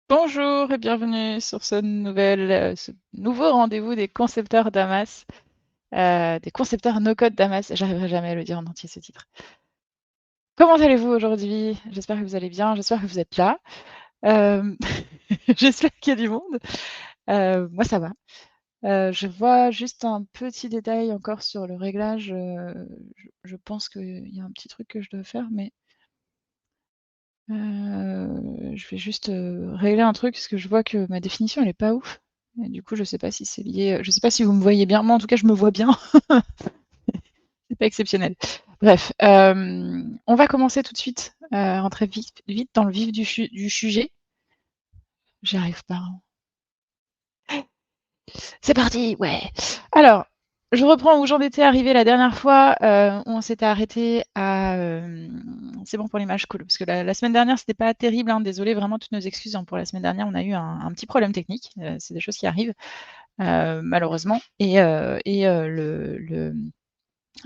Bonjour et bienvenue sur ce nouveau rendez-vous des concepteurs Damas, des concepteurs no-code Damas. J'arriverai jamais à le dire en entier ce titre. Comment allez-vous aujourd'hui? J'espère que vous allez bien, j'espère que vous êtes là. Euh, J'espère qu'il y a du monde. Moi, ça va. Je vois juste un petit détail encore sur le réglage. Je pense qu'il y a un petit truc que je dois faire, mais je vais juste régler un truc parce que je vois que ma définition elle est pas ouf. Et du coup, je sais pas si c'est lié. Je sais pas si vous me voyez bien. Moi, en tout cas, je me vois bien. C'est pas exceptionnel. Bref, on va commencer tout de suite, rentrer vite dans le vif du sujet. J'y arrive pas, hein. C'est parti, ouais. Alors, je reprends où j'en étais arrivée la dernière fois. On s'était arrêté à. C'est bon pour l'image, cool. Parce que la semaine dernière, c'était pas terrible, hein. Désolé, vraiment, toutes nos excuses, hein, pour la semaine dernière. On a eu un petit problème technique. C'est des choses qui arrivent, malheureusement.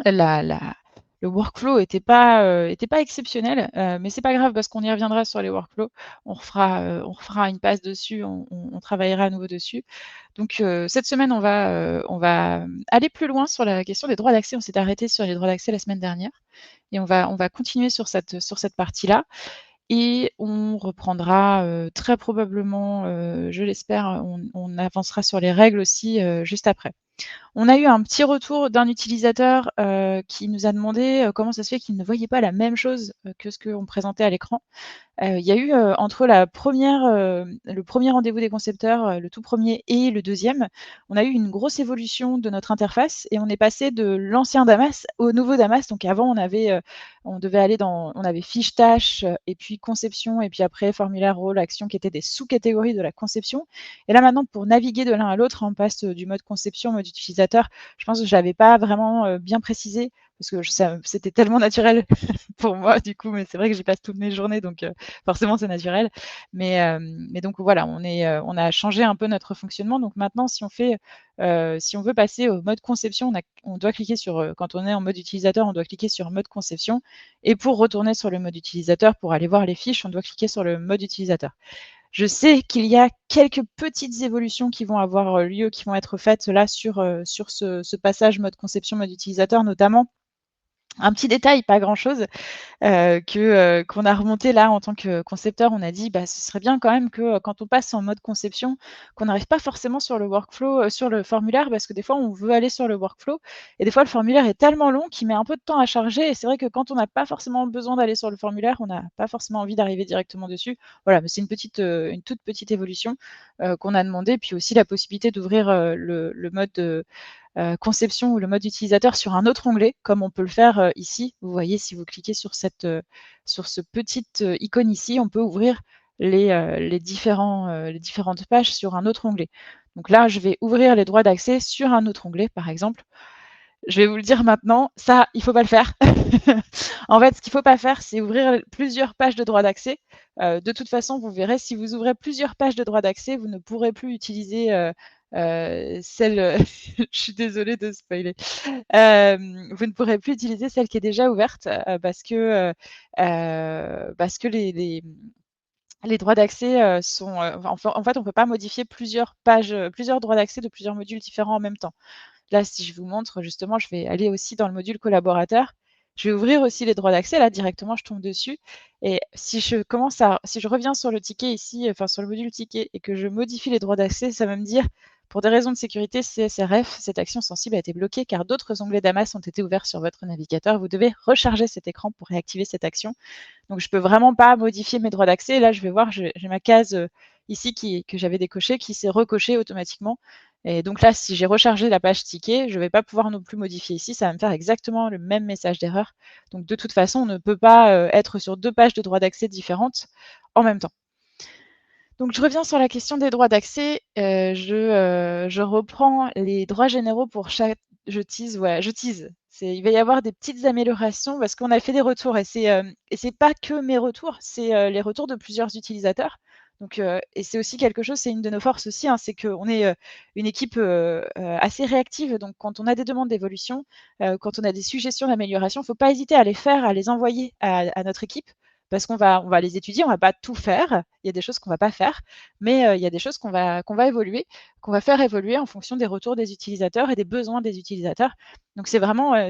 La, la- le workflow était pas exceptionnel, mais c'est pas grave parce qu'on y reviendra sur les workflows. On refera une passe dessus, on travaillera à nouveau dessus. Donc cette semaine, on va aller plus loin sur la question des droits d'accès. On s'est arrêté sur les droits d'accès la semaine dernière et on va continuer sur cette partie-là. Et on reprendra très probablement, je l'espère, on avancera sur les règles aussi juste après. On a eu un petit retour d'un utilisateur qui nous a demandé comment ça se fait qu'il ne voyait pas la même chose que ce qu'on présentait à l'écran. Il y a eu entre le premier rendez-vous des concepteurs, le tout premier et le deuxième, on a eu une grosse évolution de notre interface et on est passé de l'ancien Damas au nouveau Damas. Donc avant, on devait aller on avait fiche tâche et puis conception et puis après formulaire, rôle, action qui étaient des sous-catégories de la conception. Et là maintenant, pour naviguer de l'un à l'autre, on passe du mode conception au mode utilisateur. Je pense que je l'avais pas vraiment bien précisé parce que c'était tellement naturel pour moi du coup, mais c'est vrai que j'y passe toutes mes journées, donc forcément c'est naturel. Mais donc voilà, on a changé un peu notre fonctionnement. Donc maintenant, si on veut passer au mode conception, on doit cliquer sur, quand on est en mode utilisateur, on doit cliquer sur mode conception. Et pour retourner sur le mode utilisateur, pour aller voir les fiches, on doit cliquer sur le mode utilisateur. Je sais qu'il y a quelques petites évolutions qui vont avoir lieu, qui vont être faites là sur ce passage mode conception, mode utilisateur, notamment. Un petit détail, pas grand-chose, qu'on a remonté là en tant que concepteur. On a dit bah, ce serait bien quand même que quand on passe en mode conception, qu'on n'arrive pas forcément sur le workflow, sur le formulaire, parce que des fois on veut aller sur le workflow et des fois le formulaire est tellement long qu'il met un peu de temps à charger. Et c'est vrai que quand on n'a pas forcément besoin d'aller sur le formulaire, on n'a pas forcément envie d'arriver directement dessus. Voilà, mais c'est une toute petite évolution qu'on a demandé. Puis aussi la possibilité d'ouvrir le mode conception ou le mode utilisateur sur un autre onglet, comme on peut le faire ici. Vous voyez, si vous cliquez sur ce petit icône ici, on peut ouvrir les différentes pages sur un autre onglet. Donc là, je vais ouvrir les droits d'accès sur un autre onglet, par exemple. Je vais vous le dire maintenant, ça, il ne faut pas le faire. En fait, ce qu'il ne faut pas faire, c'est ouvrir plusieurs pages de droits d'accès. De toute façon, vous verrez, si vous ouvrez plusieurs pages de droits d'accès, vous ne pourrez plus utiliser celle. Je suis désolée de spoiler. Vous ne pourrez plus utiliser celle qui est déjà ouverte parce que les droits d'accès sont. En fait, on ne peut pas modifier plusieurs pages, plusieurs droits d'accès de plusieurs modules différents en même temps. Là, si je vous montre, justement, je vais aller aussi dans le module collaborateur. Je vais ouvrir aussi les droits d'accès. Là, directement, je tombe dessus. Et si je reviens sur le ticket ici, enfin sur le module ticket, et que je modifie les droits d'accès, ça va me dire, pour des raisons de sécurité CSRF, cette action sensible a été bloquée car d'autres onglets Damas ont été ouverts sur votre navigateur. Vous devez recharger cet écran pour réactiver cette action. Donc, je ne peux vraiment pas modifier mes droits d'accès. Là, je vais voir, j'ai ma case ici que j'avais décochée qui s'est recochée automatiquement. Et donc là, si j'ai rechargé la page ticket, je ne vais pas pouvoir non plus modifier ici. Ça va me faire exactement le même message d'erreur. Donc, de toute façon, on ne peut pas être sur deux pages de droits d'accès différentes en même temps. Donc, je reviens sur la question des droits d'accès. Je reprends les droits généraux pour chaque. Je tease, ouais, je tease. Il va y avoir des petites améliorations parce qu'on a fait des retours et c'est pas que mes retours, c'est les retours de plusieurs utilisateurs. Donc, et c'est aussi quelque chose, c'est une de nos forces aussi, hein, c'est qu'on est une équipe assez réactive. Donc, quand on a des demandes d'évolution, quand on a des suggestions d'amélioration, il ne faut pas hésiter à les faire, à les envoyer à notre équipe parce qu'on va les étudier, on va pas tout faire. Il y a des choses qu'on va pas faire, mais il y a des choses qu'on va évoluer, qu'on va faire évoluer en fonction des retours des utilisateurs et des besoins des utilisateurs. Donc c'est vraiment,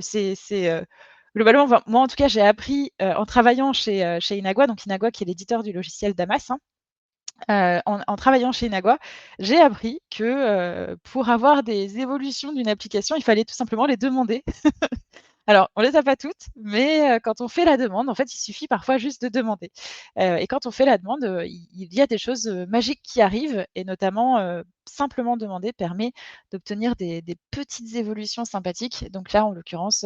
globalement, enfin, moi en tout cas, j'ai appris, en travaillant chez Inagua, donc Inagua qui est l'éditeur du logiciel Damas, hein, en travaillant chez Inagua, j'ai appris que, pour avoir des évolutions d'une application, il fallait tout simplement les demander. Alors, on les a pas toutes, mais quand on fait la demande, en fait, il suffit parfois juste de demander. Et quand on fait la demande, il y a des choses, magiques qui arrivent et notamment, simplement demander permet d'obtenir des petites évolutions sympathiques. Donc là, en l'occurrence,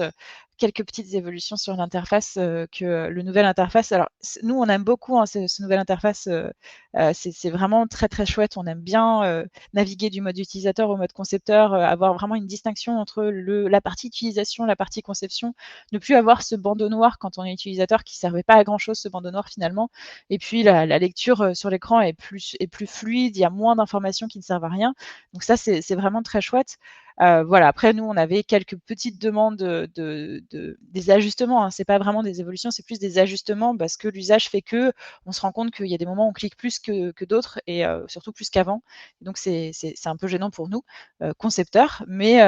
quelques petites évolutions sur l'interface, que le nouvelle interface alors nous, on aime beaucoup, hein, ce nouvelle interface, c'est vraiment très, très chouette. On aime bien, naviguer du mode utilisateur au mode concepteur, avoir vraiment une distinction entre la partie utilisation, la partie conception, ne plus avoir ce bandeau noir quand on est utilisateur qui servait pas à grand chose, ce bandeau noir finalement. Et puis la lecture sur l'écran est plus fluide, il y a moins d'informations qui ne servent à rien. Donc ça, c'est vraiment très chouette. Voilà, après nous, on avait quelques petites demandes des ajustements, hein. C'est pas vraiment des évolutions, c'est plus des ajustements parce que l'usage fait que on se rend compte qu'il y a des moments où on clique plus que d'autres et surtout plus qu'avant. Donc c'est un peu gênant pour nous, concepteurs, mais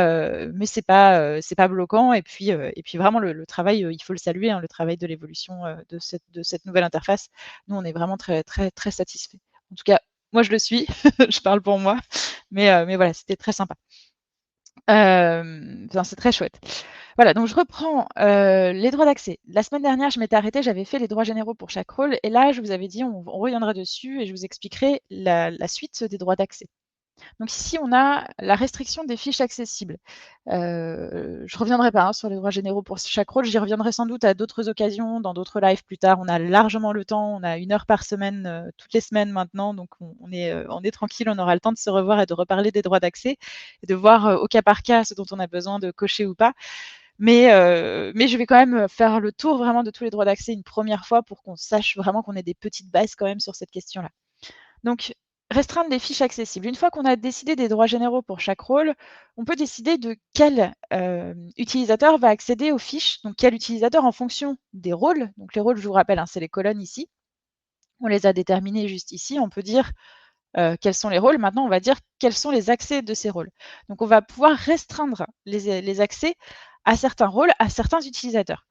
c'est pas bloquant et puis vraiment le travail, il faut le saluer, hein, le travail de l'évolution, de cette nouvelle interface. Nous, on est vraiment très, très, très satisfaits. En tout cas, moi je le suis, je parle pour moi, mais voilà, c'était très sympa. Enfin, c'est très chouette. Voilà, donc je reprends, les droits d'accès. La semaine dernière, je m'étais arrêtée, j'avais fait les droits généraux pour chaque rôle et là, je vous avais dit on reviendra dessus et je vous expliquerai la suite des droits d'accès. Donc ici, on a la restriction des fiches accessibles. Je ne reviendrai pas, hein, sur les droits généraux pour chaque rôle, j'y reviendrai sans doute à d'autres occasions, dans d'autres lives plus tard. On a largement le temps, on a 1 heure par semaine, toutes les semaines maintenant, donc on est tranquille, on aura le temps de se revoir et de reparler des droits d'accès et de voir, au cas par cas ce dont on a besoin de cocher ou pas. Mais je vais quand même faire le tour vraiment de tous les droits d'accès une première fois pour qu'on sache vraiment qu'on ait des petites bases quand même sur cette question-là. Donc, restreindre les fiches accessibles. Une fois qu'on a décidé des droits généraux pour chaque rôle, on peut décider de quel utilisateur va accéder aux fiches. Donc, quel utilisateur en fonction des rôles. Donc, les rôles, je vous rappelle, hein, c'est les colonnes ici. On les a déterminés juste ici. On peut dire quels sont les rôles. Maintenant, on va dire quels sont les accès de ces rôles. Donc, on va pouvoir restreindre les accès à certains rôles, à certains utilisateurs.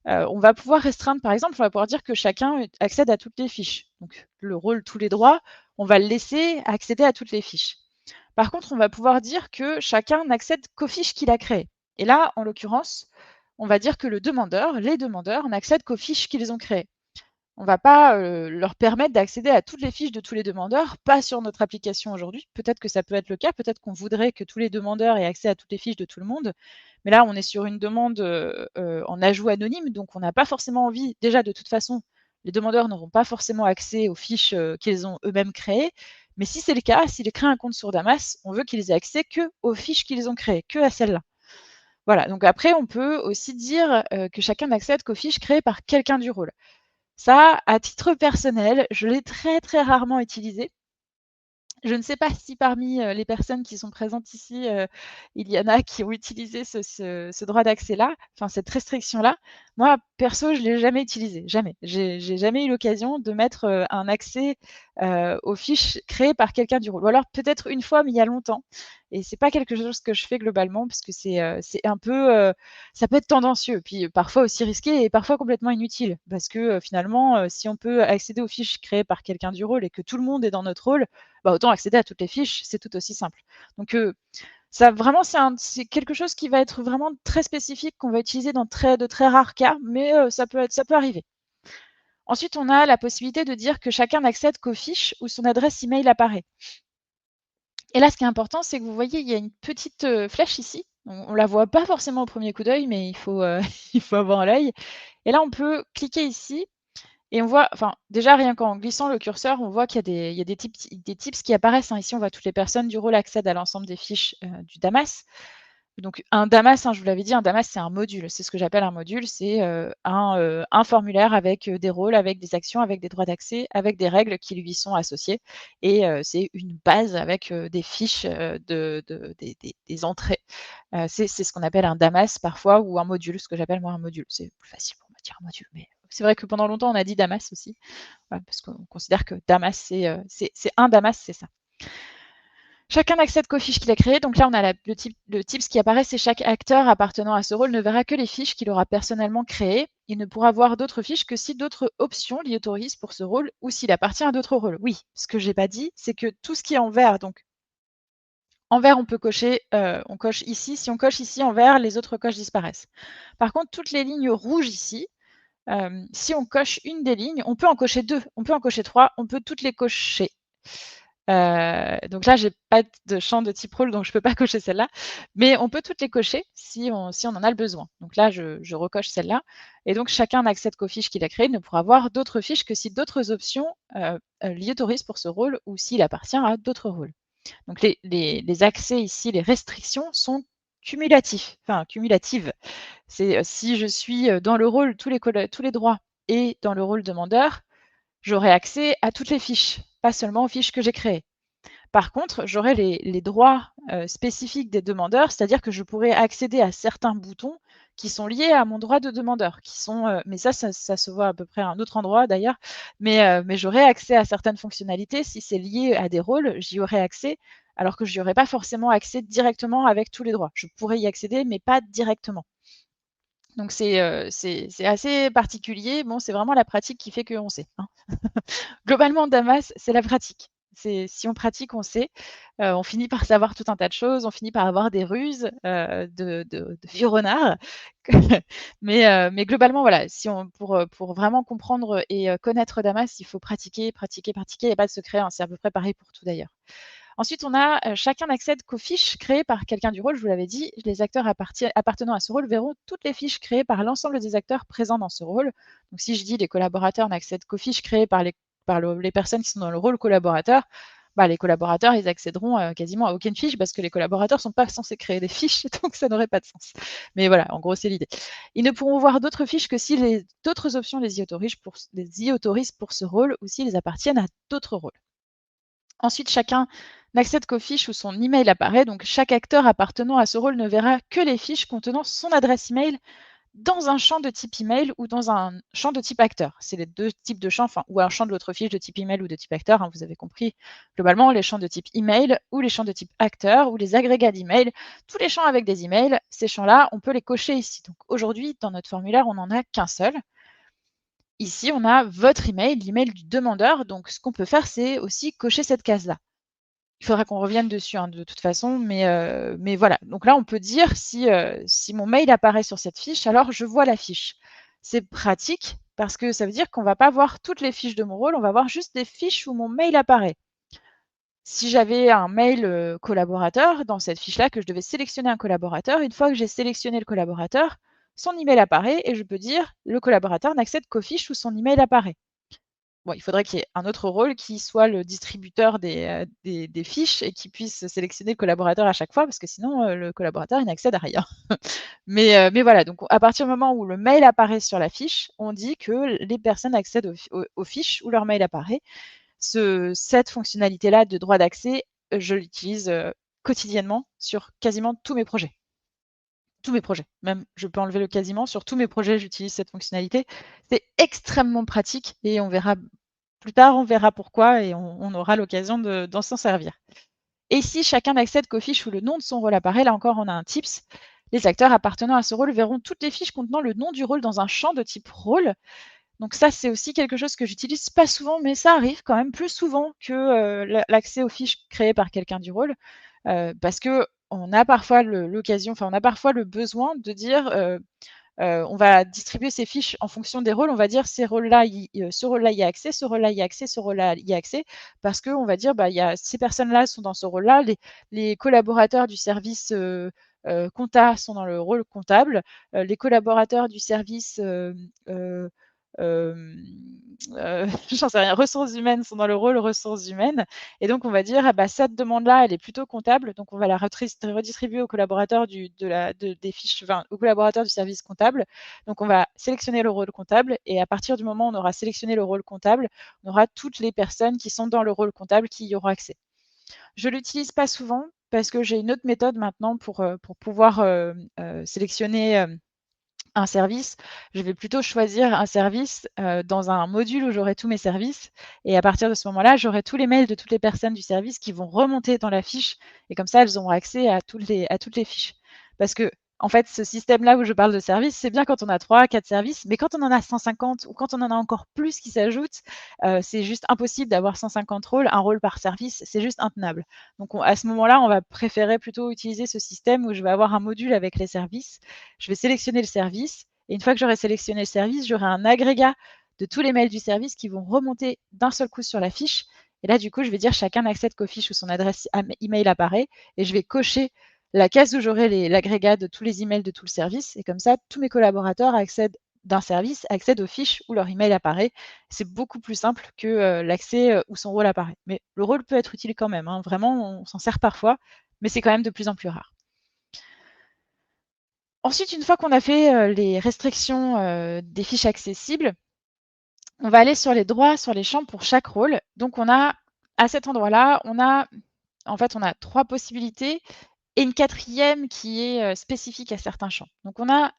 On va pouvoir restreindre, par exemple, on va pouvoir dire que chacun accède à toutes les fiches. Donc le rôle tous les droits, on va le laisser accéder à toutes les fiches. Par contre, on va pouvoir dire que chacun n'accède qu'aux fiches qu'il a créées. Et là, en l'occurrence, on va dire que les demandeurs n'accèdent qu'aux fiches qu'ils ont créées. On ne va pas leur permettre d'accéder à toutes les fiches de tous les demandeurs, pas sur notre application aujourd'hui. Peut-être que ça peut être le cas, peut-être qu'on voudrait que tous les demandeurs aient accès à toutes les fiches de tout le monde. Mais là, on est sur une demande en ajout anonyme, donc on n'a pas forcément envie, déjà de toute façon, les demandeurs n'auront pas forcément accès aux fiches qu'ils ont eux-mêmes créées. Mais si c'est le cas, s'ils créent un compte sur Damas, on veut qu'ils aient accès que aux fiches qu'ils ont créées, que à celles-là. Voilà, donc après, on peut aussi dire que chacun n'accède qu'aux fiches créées par quelqu'un du rôle. Ça, à titre personnel, je l'ai très, très rarement utilisé. Je ne sais pas si parmi, les personnes qui sont présentes ici, il y en a qui ont utilisé ce droit d'accès-là, enfin cette restriction-là. Moi, perso, je l'ai jamais utilisé, jamais. J'ai jamais eu l'occasion de mettre, un accès, aux fiches créées par quelqu'un du rôle. Ou alors peut-être une fois, mais il y a longtemps et c'est pas quelque chose que je fais globalement parce que c'est un peu, ça peut être tendancieux, puis parfois aussi risqué et parfois complètement inutile. Parce que, finalement, si on peut accéder aux fiches créées par quelqu'un du rôle et que tout le monde est dans notre rôle, bah, autant accéder à toutes les fiches, c'est tout aussi simple. Donc, ça vraiment, c'est quelque chose qui va être vraiment très spécifique, qu'on va utiliser dans de très rares cas, mais ça peut arriver. Ensuite, on a la possibilité de dire que chacun n'accède qu'aux fiches où son adresse email apparaît. Et là, ce qui est important, c'est que vous voyez, il y a une petite, flèche ici. On la voit pas forcément au premier coup d'œil, mais il faut, il faut avoir l'œil. Et là, on peut cliquer ici et on voit enfin, déjà, rien qu'en glissant le curseur, on voit qu'il y a des tips qui apparaissent, hein. Ici, on voit toutes les personnes du rôle accèdent à l'ensemble des fiches, du Damas. Donc un Damas, hein, je vous l'avais dit, un Damas, c'est un module. C'est ce que j'appelle un module. C'est, un formulaire avec, des rôles, avec des actions, avec des droits d'accès, avec des règles qui lui sont associées et c'est une base avec, des fiches, des entrées. C'est ce qu'on appelle un Damas parfois ou un module, ce que j'appelle moi un module. C'est plus facile pour me dire un module, mais C'est vrai que pendant longtemps, on a dit Damas aussi, parce qu'on considère que Damas, c'est un Damas, c'est ça. Chacun accède qu'aux fiches qu'il a créées. Donc là, on a le tips qui apparaît, c'est chaque acteur appartenant à ce rôle ne verra que les fiches qu'il aura personnellement créées. Il ne pourra voir d'autres fiches que si d'autres options l'y autorisent pour ce rôle ou s'il appartient à d'autres rôles. Oui, ce que j'ai pas dit, c'est que tout ce qui est en vert, donc en vert, on peut cocher, on coche ici. Si on coche ici en vert, les autres coches disparaissent. Par contre, toutes les lignes rouges ici, si on coche une des lignes, on peut en cocher 2, on peut en cocher 3, on peut toutes les cocher. Donc là, j'ai pas de champ de type rôle, donc je peux pas cocher celle-là. Mais on peut toutes les cocher si on en a le besoin. Donc là, je recoche celle-là. Et donc, chacun n'accède qu'aux fiches qu'il a créées, ne pourra voir d'autres fiches que si d'autres options l'y autorisent pour ce rôle ou s'il appartient à d'autres rôles. Donc les accès ici, les restrictions sont cumulatives. C'est si je suis dans le rôle tous les droits et dans le rôle demandeur, j'aurai accès à toutes les fiches, pas seulement aux fiches que j'ai créées. Par contre, j'aurai les droits spécifiques des demandeurs, c'est-à-dire que je pourrai accéder à certains boutons qui sont liés à mon droit de demandeur, qui sont, mais ça se voit à peu près à un autre endroit d'ailleurs, mais j'aurai accès à certaines fonctionnalités. Si c'est lié à des rôles, j'y aurai accès, alors que j'y aurais pas forcément accès directement avec tous les droits. Je pourrais y accéder, mais pas directement. Donc c'est assez particulier. Bon, c'est vraiment la pratique qui fait qu'on sait, hein. Globalement, Damas, c'est la pratique. Si on pratique, on sait. On finit par savoir tout un tas de choses, on finit par avoir des ruses, de vieux renards. Mais globalement, voilà, si on pour vraiment comprendre et connaître Damas, il faut pratiquer, pratiquer, pratiquer. Il y a pas de secret, hein, c'est à peu près pareil pour tout d'ailleurs. Ensuite, on a chacun n'accède qu'aux fiches créées par quelqu'un du rôle. Je vous l'avais dit, les acteurs appartenant à ce rôle verront toutes les fiches créées par l'ensemble des acteurs présents dans ce rôle. Donc, si je dis les collaborateurs n'accèdent qu'aux fiches créées par les personnes qui sont dans le rôle collaborateur, bah, les collaborateurs, ils accéderont quasiment à aucune fiche parce que les collaborateurs ne sont pas censés créer des fiches, donc ça n'aurait pas de sens. Mais voilà, en gros, c'est l'idée. Ils ne pourront voir d'autres fiches que si d'autres options les y autorisent pour ce rôle ou s'ils appartiennent à d'autres rôles. Ensuite, chacun n'accède qu'aux fiches où son email apparaît. Donc, chaque acteur appartenant à ce rôle ne verra que les fiches contenant son adresse email dans un champ de type email ou dans un champ de type acteur. C'est les deux types de champs, ou un champ de l'autre fiche de type email ou de type acteur, hein, vous avez compris. Globalement, les champs de type email ou les champs de type acteur ou les agrégats d'email, tous les champs avec des emails, ces champs-là, on peut les cocher ici. Donc aujourd'hui, dans notre formulaire, on n'en a qu'un seul. Ici, on a votre email, l'email du demandeur. Donc, ce qu'on peut faire, c'est aussi cocher cette case-là. Il faudra qu'on revienne dessus, hein, de toute façon, mais voilà. Donc là, on peut dire si mon mail apparaît sur cette fiche, alors je vois la fiche. C'est pratique parce que ça veut dire qu'on va pas voir toutes les fiches de mon rôle, on va voir juste des fiches où mon mail apparaît. Si j'avais un mail collaborateur dans cette fiche-là, que je devais sélectionner un collaborateur, une fois que j'ai sélectionné le collaborateur, son email apparaît et je peux dire le collaborateur n'accède qu'aux fiches où son email apparaît. Bon, il faudrait qu'il y ait un autre rôle qui soit le distributeur des fiches et qui puisse sélectionner le collaborateur à chaque fois, parce que sinon, le collaborateur, il n'accède à rien. Mais voilà, donc à partir du moment où le mail apparaît sur la fiche, on dit que les personnes accèdent aux fiches où leur mail apparaît. Cette fonctionnalité-là de droit d'accès, je l'utilise quotidiennement sur quasiment tous mes projets. Tous mes projets, même je peux enlever le quasiment, sur tous mes projets, j'utilise cette fonctionnalité. C'est extrêmement pratique et on verra plus tard, on verra pourquoi et on aura l'occasion d'en s'en servir. Et si chacun n'accède qu'aux fiches où le nom de son rôle apparaît, là encore, on a un tips. Les acteurs appartenant à ce rôle verront toutes les fiches contenant le nom du rôle dans un champ de type rôle. Donc ça, c'est aussi quelque chose que j'utilise pas souvent, mais ça arrive quand même plus souvent que l'accès aux fiches créées par quelqu'un du rôle, parce que on a parfois l'occasion, enfin on a parfois le besoin de dire on va distribuer ces fiches en fonction des rôles. On va dire ces rôles-là, ce rôle-là y a accès, ce rôle-là y a accès, ce rôle-là y a accès, parce qu'on va dire bah, ces personnes-là sont dans ce rôle-là, les collaborateurs du service compta sont dans le rôle comptable, les collaborateurs du service j'en sais rien, ressources humaines sont dans le rôle ressources humaines. Et donc, on va dire, ah bah, cette demande-là, elle est plutôt comptable. Donc, on va la redistribuer aux collaborateurs des fiches, enfin, aux collaborateurs du service comptable. Donc, on va sélectionner le rôle comptable. Et à partir du moment où on aura sélectionné le rôle comptable, on aura toutes les personnes qui sont dans le rôle comptable qui y auront accès. Je l'utilise pas souvent parce que j'ai une autre méthode maintenant pour pouvoir sélectionner un service, je vais plutôt choisir un service, dans un module où j'aurai tous mes services et à partir de ce moment-là, j'aurai tous les mails de toutes les personnes du service qui vont remonter dans la fiche et comme ça, elles auront accès à toutes les fiches. Parce que en fait, ce système-là où je parle de service, c'est bien quand on a 3, 4 services, mais quand on en a 150 ou quand on en a encore plus qui s'ajoutent, c'est juste impossible d'avoir 150 rôles, un rôle par service, c'est juste intenable. Donc à ce moment-là, on va préférer plutôt utiliser ce système où je vais avoir un module avec les services. Je vais sélectionner le service et une fois que j'aurai sélectionné le service, j'aurai un agrégat de tous les mails du service qui vont remonter d'un seul coup sur la fiche. Et là, du coup, je vais dire chacun n'accède qu'aux fiches où son adresse email apparaît et je vais cocher la case où j'aurai l'agrégat de tous les emails de tout le service. Et comme ça, tous mes collaborateurs accèdent d'un service, accèdent aux fiches où leur email apparaît. C'est beaucoup plus simple que l'accès où son rôle apparaît. Mais le rôle peut être utile quand même, hein. Vraiment, on s'en sert parfois, mais c'est quand même de plus en plus rare. Ensuite, une fois qu'on a fait les restrictions des fiches accessibles, on va aller sur les droits, sur les champs pour chaque rôle. Donc on a, à cet endroit-là, on a 3 possibilités et une 4e qui est spécifique à certains champs. Donc on a,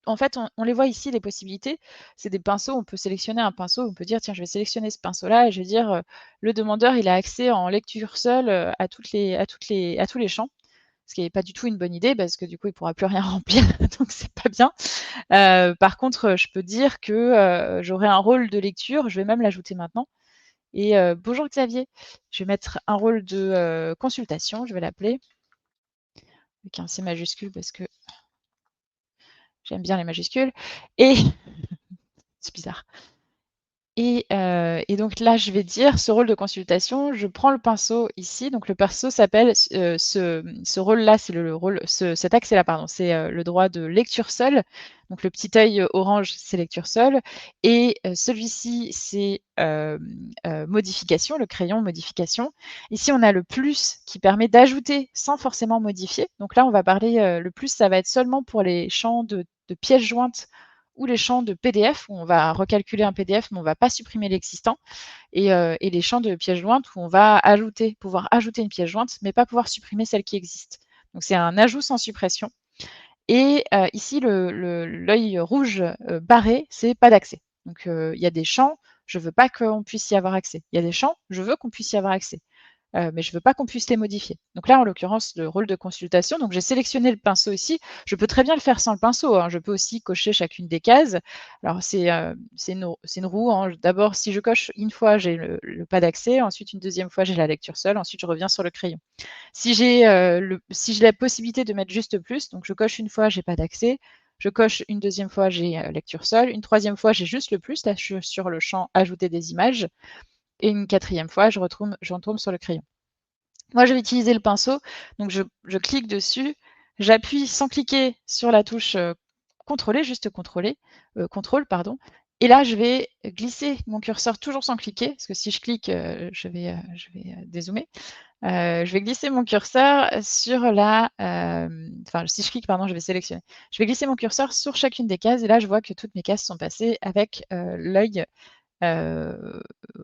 en fait, on les voit ici, les possibilités. C'est des pinceaux, on peut sélectionner un pinceau, on peut dire: «Tiens, je vais sélectionner ce pinceau-là» et je vais dire, «Le demandeur, il a accès en lecture seule, à tous les champs». Ce qui n'est pas du tout une bonne idée parce que du coup, il ne pourra plus rien remplir, donc c'est pas bien. Par contre, je peux dire que j'aurai un rôle de lecture, je vais même l'ajouter maintenant. Et bonjour Xavier, je vais mettre un rôle de consultation, je vais l'appeler, avec un C majuscule parce que j'aime bien les majuscules. Et c'est bizarre. Et donc là, je vais dire ce rôle de consultation, je prends le pinceau ici, donc le pinceau s'appelle, ce rôle-là, c'est le rôle, cet accès-là, pardon, c'est le droit de lecture seule. Donc le petit œil orange, c'est lecture seule. Et celui-ci, c'est modification, le crayon modification. Ici, on a le plus qui permet d'ajouter sans forcément modifier. Donc là, on va parler, le plus, ça va être seulement pour les champs de pièces jointes ou les champs de PDF où on va recalculer un PDF, mais on ne va pas supprimer l'existant, et les champs de pièces jointes où on va pouvoir ajouter une pièce jointe, mais pas pouvoir supprimer celle qui existe. Donc c'est un ajout sans suppression. Et ici, l'œil rouge barré, c'est pas d'accès. Donc il y a des champs, je ne veux pas qu'on puisse y avoir accès. Il y a des champs, je veux qu'on puisse y avoir accès. Mais je ne veux pas qu'on puisse les modifier. Donc là, en l'occurrence, le rôle de consultation, donc j'ai sélectionné le pinceau ici. Je peux très bien le faire sans le pinceau, hein. Je peux aussi cocher chacune des cases. Alors c'est une roue, hein. D'abord, si je coche une fois, j'ai le pas d'accès. Ensuite, une deuxième fois, j'ai la lecture seule. Ensuite, je reviens sur le crayon. Si j'ai la possibilité de mettre juste plus, donc je coche une fois, j'ai pas d'accès. Je coche une deuxième fois, j'ai lecture seule. Une troisième fois, j'ai juste le plus. Là, je suis sur le champ ajouter des images. Et une quatrième fois, je retourne sur le crayon. Moi, je vais utiliser le pinceau, donc je clique dessus, j'appuie sans cliquer sur la touche contrôler, juste contrôler, contrôle, pardon. Et là, je vais glisser mon curseur toujours sans cliquer, parce que si je clique, je vais dézoomer. Je vais glisser mon curseur sur enfin, si je clique, pardon, je vais sélectionner. Je vais glisser mon curseur sur chacune des cases et là, je vois que toutes mes cases sont passées avec l'œil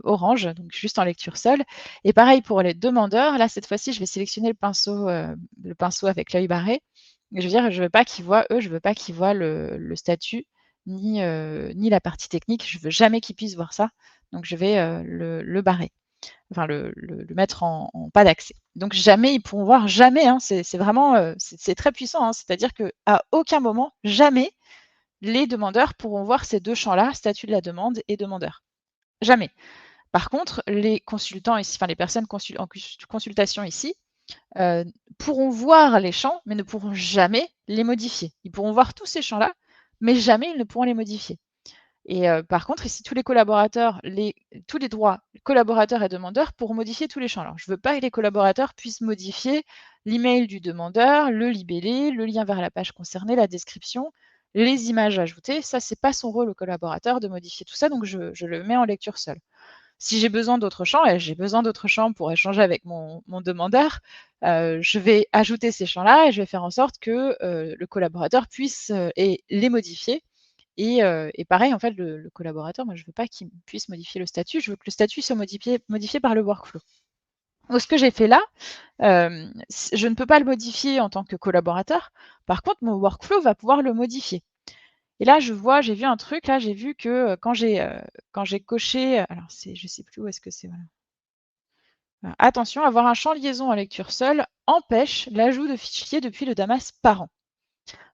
orange, donc juste en lecture seule. Et pareil pour les demandeurs, là cette fois-ci je vais sélectionner le pinceau avec l'œil barré. Et je veux dire, je veux pas qu'ils voient, eux, je veux pas qu'ils voient le statut ni la partie technique. Je veux jamais qu'ils puissent voir ça. Donc je vais le barrer, enfin le mettre en pas d'accès. Donc jamais ils pourront voir, jamais, hein, c'est vraiment c'est très puissant, hein, c'est-à-dire qu'à aucun moment, jamais les demandeurs pourront voir ces deux champs-là, statut de la demande et demandeur. Jamais. Par contre, les consultants ici, enfin les personnes en consultation ici, pourront voir les champs, mais ne pourront jamais les modifier. Ils pourront voir tous ces champs-là, mais jamais ils ne pourront les modifier. Et par contre, ici, tous les collaborateurs, tous les droits collaborateurs et demandeurs pourront modifier tous les champs. Alors, je ne veux pas que les collaborateurs puissent modifier l'email du demandeur, le libellé, le lien vers la page concernée, la description, les images ajoutées. Ça, ce n'est pas son rôle au collaborateur de modifier tout ça, donc je le mets en lecture seule. Si j'ai besoin d'autres champs, et j'ai besoin d'autres champs pour échanger avec mon demandeur, je vais ajouter ces champs-là et je vais faire en sorte que le collaborateur puisse les modifier. Et pareil, en fait, le collaborateur, moi, je ne veux pas qu'il puisse modifier le statut, je veux que le statut soit modifié par le workflow. Donc, ce que j'ai fait là, je ne peux pas le modifier en tant que collaborateur. Par contre, mon workflow va pouvoir le modifier. Et là, j'ai vu un truc, là, j'ai vu que quand j'ai coché, alors je sais plus où est-ce que c'est, voilà. Attention, avoir un champ liaison en lecture seule empêche l'ajout de fichiers depuis le Damas parent.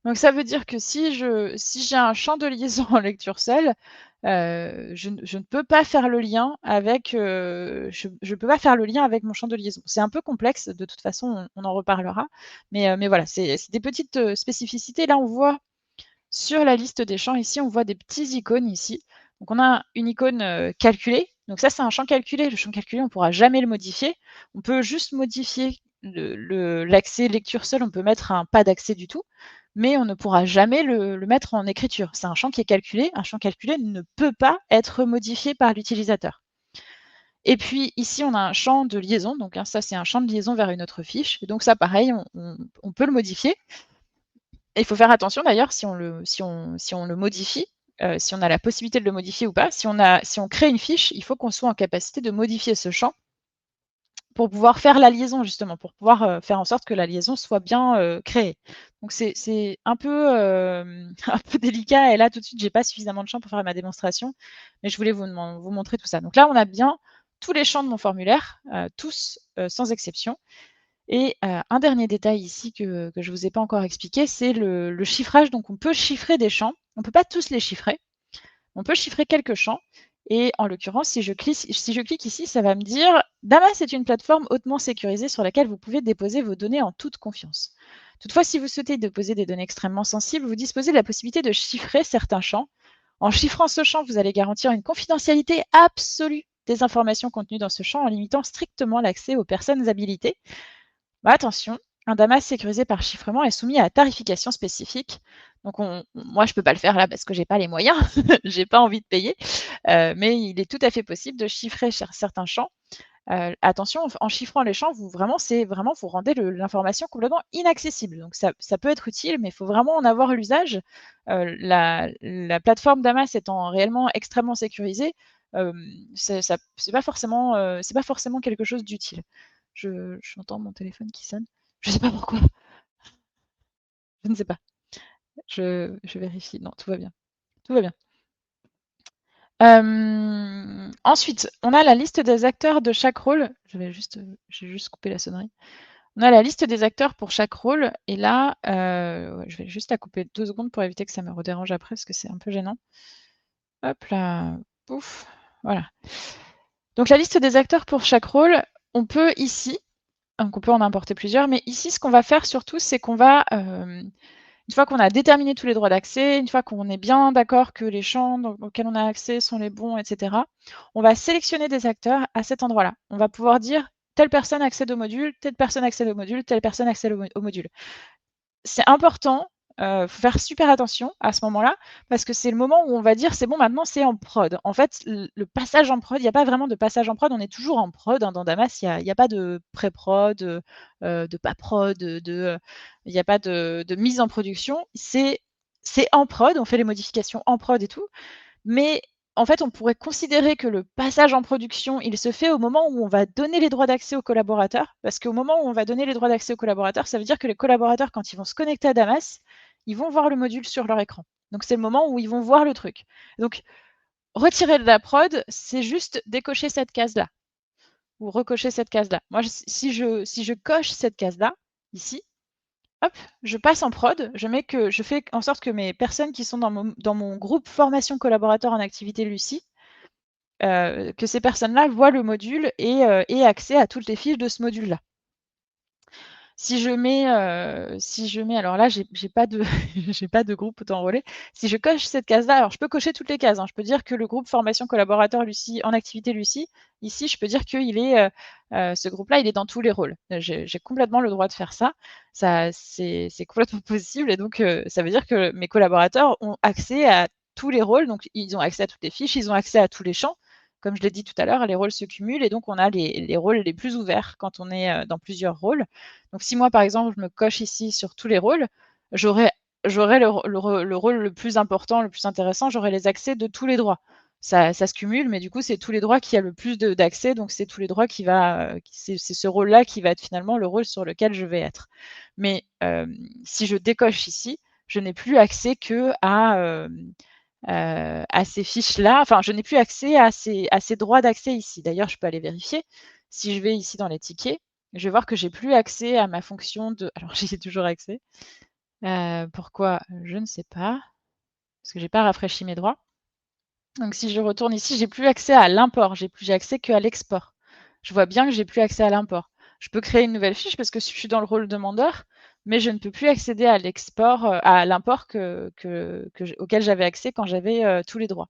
Donc ça veut dire que si j'ai un champ de liaison en lecture seule, je ne peux pas faire le lien avec, je peux pas faire le lien avec mon champ de liaison. C'est un peu complexe, de toute façon, on en reparlera, mais voilà, c'est des petites, spécificités. Là, on voit sur la liste des champs ici, on voit des petits icônes ici. Donc on a une icône, calculée, donc ça, c'est un champ calculé. Le champ calculé, on ne pourra jamais le modifier. On peut juste modifier l'accès lecture seule, on peut mettre un pas d'accès du tout, mais on ne pourra jamais le mettre en écriture. C'est un champ qui est calculé. Un champ calculé ne peut pas être modifié par l'utilisateur. Et puis ici, on a un champ de liaison, donc ça, c'est un champ de liaison vers une autre fiche. Et donc ça, pareil, on peut le modifier. Et il faut faire attention d'ailleurs si on le modifie, si on a la possibilité de le modifier ou pas. Si on crée une fiche, il faut qu'on soit en capacité de modifier ce champ pour pouvoir faire la liaison justement, pour pouvoir, faire en sorte que la liaison soit bien, créée. Donc c'est un peu, un peu délicat et là tout de suite j'ai pas suffisamment de champs pour faire ma démonstration, mais je voulais vous montrer tout ça. Donc là on a bien tous les champs de mon formulaire, tous, sans exception. Et un dernier détail ici que je ne vous ai pas encore expliqué, c'est le chiffrage. Donc on peut chiffrer des champs. On ne peut pas tous les chiffrer. On peut chiffrer quelques champs et en l'occurrence, si je clique ici, ça va me dire: «Damas est une plateforme hautement sécurisée sur laquelle vous pouvez déposer vos données en toute confiance. Toutefois, si vous souhaitez déposer des données extrêmement sensibles, vous disposez de la possibilité de chiffrer certains champs. En chiffrant ce champ, vous allez garantir une confidentialité absolue des informations contenues dans ce champ en limitant strictement l'accès aux personnes habilitées. Bah, attention, un Damas sécurisé par chiffrement est soumis à tarification spécifique. Donc moi, je ne peux pas le faire là parce que j'ai pas les moyens, j'ai pas envie de payer, mais il est tout à fait possible de chiffrer certains champs. Attention, en chiffrant les champs, vous rendez l'information complètement inaccessible. Donc ça peut être utile, mais il faut vraiment en avoir l'usage. La plateforme Damas étant réellement extrêmement sécurisée, c'est pas forcément quelque chose d'utile. J'entends mon téléphone qui sonne. Je sais pas pourquoi. Je ne sais pas. Je vérifie. Non, tout va bien. Tout va bien. Ensuite, on a la liste des acteurs de chaque rôle. J'ai juste coupé la sonnerie. On a la liste des acteurs pour chaque rôle et là, ouais, je vais juste la couper 2 secondes pour éviter que ça me redérange après parce que c'est un peu gênant. Hop là, pouf, voilà. Donc la liste des acteurs pour chaque rôle, on peut ici, donc on peut en importer plusieurs, mais ici, ce qu'on va faire surtout, c'est qu'on va, une fois qu'on a déterminé tous les droits d'accès, une fois qu'on est bien d'accord que les champs auxquels on a accès sont les bons, et cetera, on va sélectionner des acteurs à cet endroit-là. On va pouvoir dire: «Telle personne accède au module, telle personne accède au module, telle personne accède au module». C'est important, faut faire super attention à ce moment-là, parce que c'est le moment où on va dire: «C'est bon, maintenant c'est en prod». En fait, le passage en prod, il y a pas vraiment de passage en prod, on est toujours en prod, hein, dans Damas, il y a pas de pré-prod, de pas prod, il y a pas de mise en production. C'est en prod, on fait les modifications en prod et tout, mais en fait, on pourrait considérer que le passage en production, il se fait au moment où on va donner les droits d'accès aux collaborateurs. Parce qu'au moment où on va donner les droits d'accès aux collaborateurs, ça veut dire que les collaborateurs, quand ils vont se connecter à Damas, ils vont voir le module sur leur écran. Donc c'est le moment où ils vont voir le truc. Donc retirer de la prod, c'est juste décocher cette case-là ou recocher cette case-là. Moi, si je coche cette case-là, ici, hop, je passe en prod, je fais en sorte que mes personnes qui sont dans mon groupe formation collaborateur en activité Lucie, que ces personnes-là voient le module et aient accès à toutes les fiches de ce module-là. Si je mets alors là, j'ai pas de j'ai pas de groupe auto-enrôlé. Si je coche cette case-là, alors je peux cocher toutes les cases, hein. Je peux dire que le groupe formation collaborateur Lucie en activité Lucie, ici, je peux dire qu'il est, ce groupe-là, il est dans tous les rôles. J'ai complètement le droit de faire ça. Ça, c'est complètement possible et donc ça veut dire que mes collaborateurs ont accès à tous les rôles, donc ils ont accès à toutes les fiches, ils ont accès à tous les champs. Comme je l'ai dit tout à l'heure, les rôles se cumulent et donc on a les rôles les plus ouverts quand on est, dans plusieurs rôles. Donc si moi, par exemple, je me coche ici sur tous les rôles, j'aurai le rôle le plus important, le plus intéressant, j'aurai les accès de tous les droits. Ça se cumule, mais du coup, c'est tous les droits qui a le plus d'accès, donc c'est tous les droits c'est ce rôle-là qui va être finalement le rôle sur lequel je vais être. Mais si je décoche ici, je n'ai plus accès à ces fiches-là. Enfin, je n'ai plus accès à ces droits d'accès ici. D'ailleurs, je peux aller vérifier. Si je vais ici dans les tickets, je vais voir que j'ai plus accès à ma fonction de alors j'y ai toujours accès. Pourquoi? Je ne sais pas, parce que j'ai pas rafraîchi mes droits. Donc si je retourne ici, j'ai plus accès à l'import, j'ai accès qu'à l'export. Je vois bien que j'ai plus accès à l'import. Je peux créer une nouvelle fiche parce que je suis dans le rôle demandeur, mais je ne peux plus accéder à l'export, à l'import auquel j'avais accès quand j'avais, tous les droits.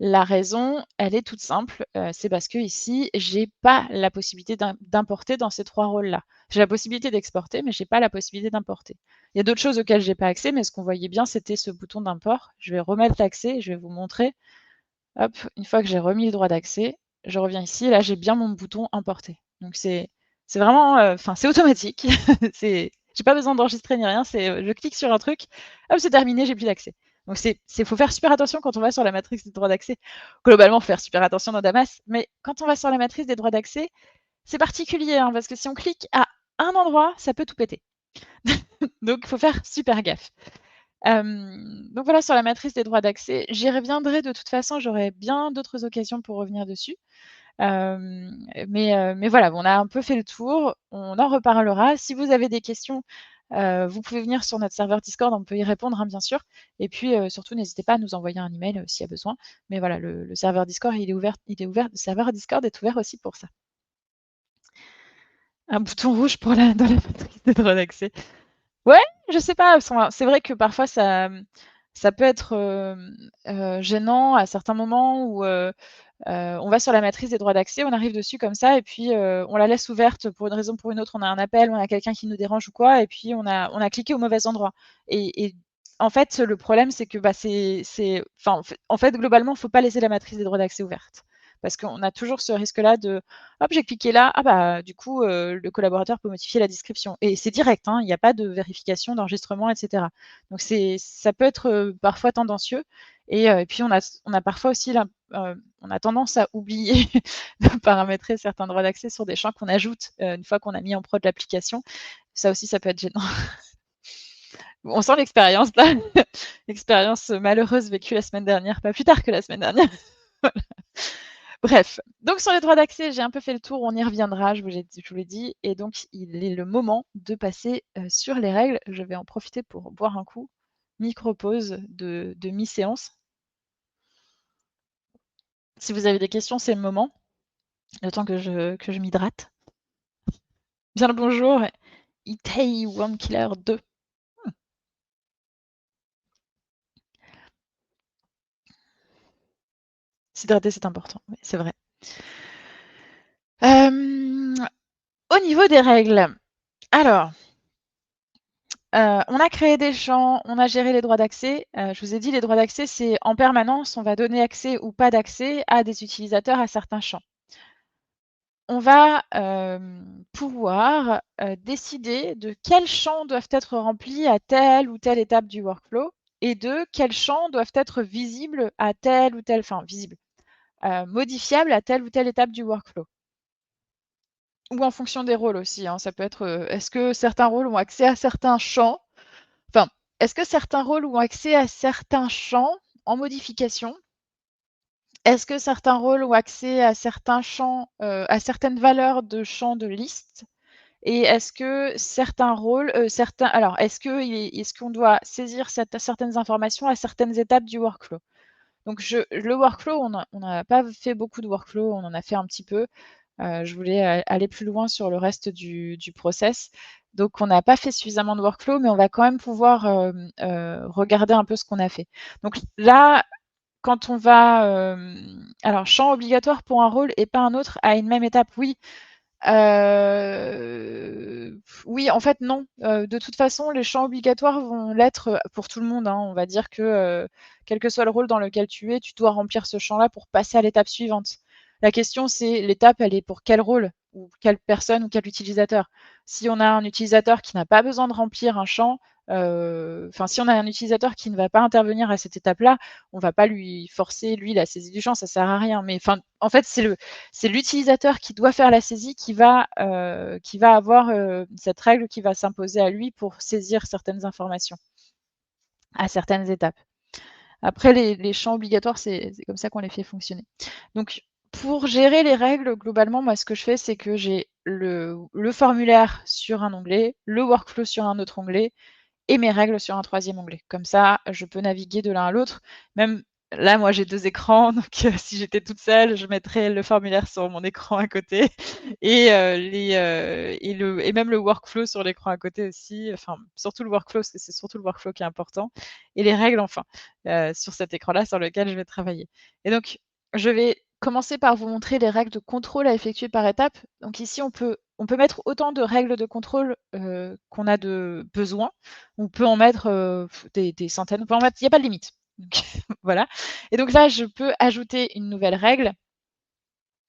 La raison, elle est toute simple, c'est parce qu'ici, j'ai pas la possibilité d'importer dans ces 3 rôles-là. J'ai la possibilité d'exporter, mais j'ai pas la possibilité d'importer. Il y a d'autres choses auxquelles j'ai pas accès, mais ce qu'on voyait bien, c'était ce bouton d'import. Je vais remettre l'accès, je vais vous montrer. Hop, une fois que j'ai remis le droit d'accès, je reviens ici, là j'ai bien mon bouton importer. Donc c'est vraiment, enfin c'est automatique. J'ai pas besoin d'enregistrer ni rien, je clique sur un truc, hop c'est terminé, j'ai plus d'accès. Donc faut faire super attention quand on va sur la matrice des droits d'accès. Globalement, faut faire super attention dans Damas, mais quand on va sur la matrice des droits d'accès, c'est particulier, hein, parce que si on clique à un endroit, ça peut tout péter. Donc il faut faire super gaffe. Donc voilà sur la matrice des droits d'accès. J'y reviendrai de toute façon, j'aurai bien d'autres occasions pour revenir dessus. Mais voilà, on a un peu fait le tour, on en reparlera. Si vous avez des questions, vous pouvez venir sur notre serveur Discord, on peut y répondre, hein, bien sûr. Et puis, surtout n'hésitez pas à nous envoyer un email, s'il y a besoin. Mais voilà, le serveur Discord, il est ouvert, le serveur Discord est ouvert aussi pour ça. Un bouton rouge pour la dans la matrice des droits d'accès. Ouais, je sais pas, c'est vrai que parfois ça peut être, gênant à certains moments où, on va sur la matrice des droits d'accès, on arrive dessus comme ça et puis, on la laisse ouverte pour une raison ou pour une autre. On a un appel, on a quelqu'un qui nous dérange ou quoi et puis on a cliqué au mauvais endroit et en fait, le problème, c'est que, bah, enfin, en fait, globalement, il faut pas laisser la matrice des droits d'accès ouverte. Parce qu'on a toujours ce risque-là de: «Hop, j'ai cliqué là, ah bah, du coup, le collaborateur peut modifier la description» et c'est direct, hein, il n'y a pas de vérification, d'enregistrement et cetera. Donc ça peut être, parfois tendancieux et puis on a parfois aussi on a tendance à oublier de paramétrer certains droits d'accès sur des champs qu'on ajoute, une fois qu'on a mis en prod l'application. Ça aussi, ça peut être gênant. On sent l'expérience là, l'expérience malheureuse vécue la semaine dernière, pas plus tard que la semaine dernière. Voilà. Bref, donc sur les droits d'accès, j'ai un peu fait le tour, on y reviendra, je vous l'ai dit et donc il est le moment de passer, sur les règles. Je vais en profiter pour boire un coup. Micro pause de mi-séance. Si vous avez des questions, c'est le moment, le temps que je m'hydrate. Bien le bonjour, Itay One Killer 2. S'hydrater, c'est important, oui, c'est vrai. Au niveau des règles, alors, on a créé des champs, on a géré les droits d'accès. Je vous ai dit, les droits d'accès, c'est en permanence, on va donner accès ou pas d'accès à des utilisateurs à certains champs. On va, pouvoir, décider de quels champs doivent être remplis à telle ou telle étape du workflow et de quels champs doivent être visibles à telle ou telle enfin visibles, modifiables à telle ou telle étape du workflow. Ou en fonction des rôles aussi, hein. Ça peut être, est-ce que certains rôles ont accès à certains champs? Enfin, est-ce que certains rôles ont accès à certains champs en modification? Est-ce que certains rôles ont accès à certains champs, à certaines valeurs de champs de liste? Et est-ce que certains rôles, est-ce qu'on doit saisir certaines informations à certaines étapes du workflow? Donc le workflow, on n'a pas fait beaucoup de workflow, on en a fait un petit peu. Je voulais aller plus loin sur le reste du process. Donc on n'a pas fait suffisamment de workflow, mais on va quand même pouvoir, regarder un peu ce qu'on a fait. Donc là, quand on va, alors champ obligatoire pour un rôle et pas un autre à une même étape, oui. Oui, en fait, non. De toute façon, les champs obligatoires vont l'être, pour tout le monde, hein. On va dire que, quel que soit le rôle dans lequel tu es, tu dois remplir ce champ-là pour passer à l'étape suivante. La question, c'est l'étape, elle est pour quel rôle? Ou quelle personne ou quel utilisateur? Si on a un utilisateur qui n'a pas besoin de remplir un champ, enfin, si on a un utilisateur qui ne va pas intervenir à cette étape-là, on va pas lui forcer, lui, la saisie du champ, ça sert à rien. Mais enfin, en fait, c'est l'utilisateur qui doit faire la saisie qui va avoir, cette règle qui va s'imposer à lui pour saisir certaines informations. à certaines étapes. Après, les champs obligatoires, c'est comme ça qu'on les fait fonctionner. Donc, pour gérer les règles, globalement, moi, ce que je fais, c'est que j'ai le formulaire sur un onglet, le workflow sur un autre onglet et mes règles sur un troisième onglet. Comme ça, je peux naviguer de l'un à l'autre. Même là, moi, j'ai 2 écrans, donc si j'étais toute seule, je mettrais le formulaire sur mon écran à côté et et même le workflow sur l'écran à côté aussi. Enfin, surtout le workflow, parce que c'est surtout le workflow qui est important et les règles enfin, sur cet écran-là sur lequel je vais travailler. Et donc, je vais commencer par vous montrer les règles de contrôle à effectuer par étape. Donc ici, on peut mettre autant de règles de contrôle, qu'on a de besoin. On peut en mettre, des centaines, on peut en mettre il y a pas de limite. Donc voilà. Et donc là, je peux ajouter une nouvelle règle.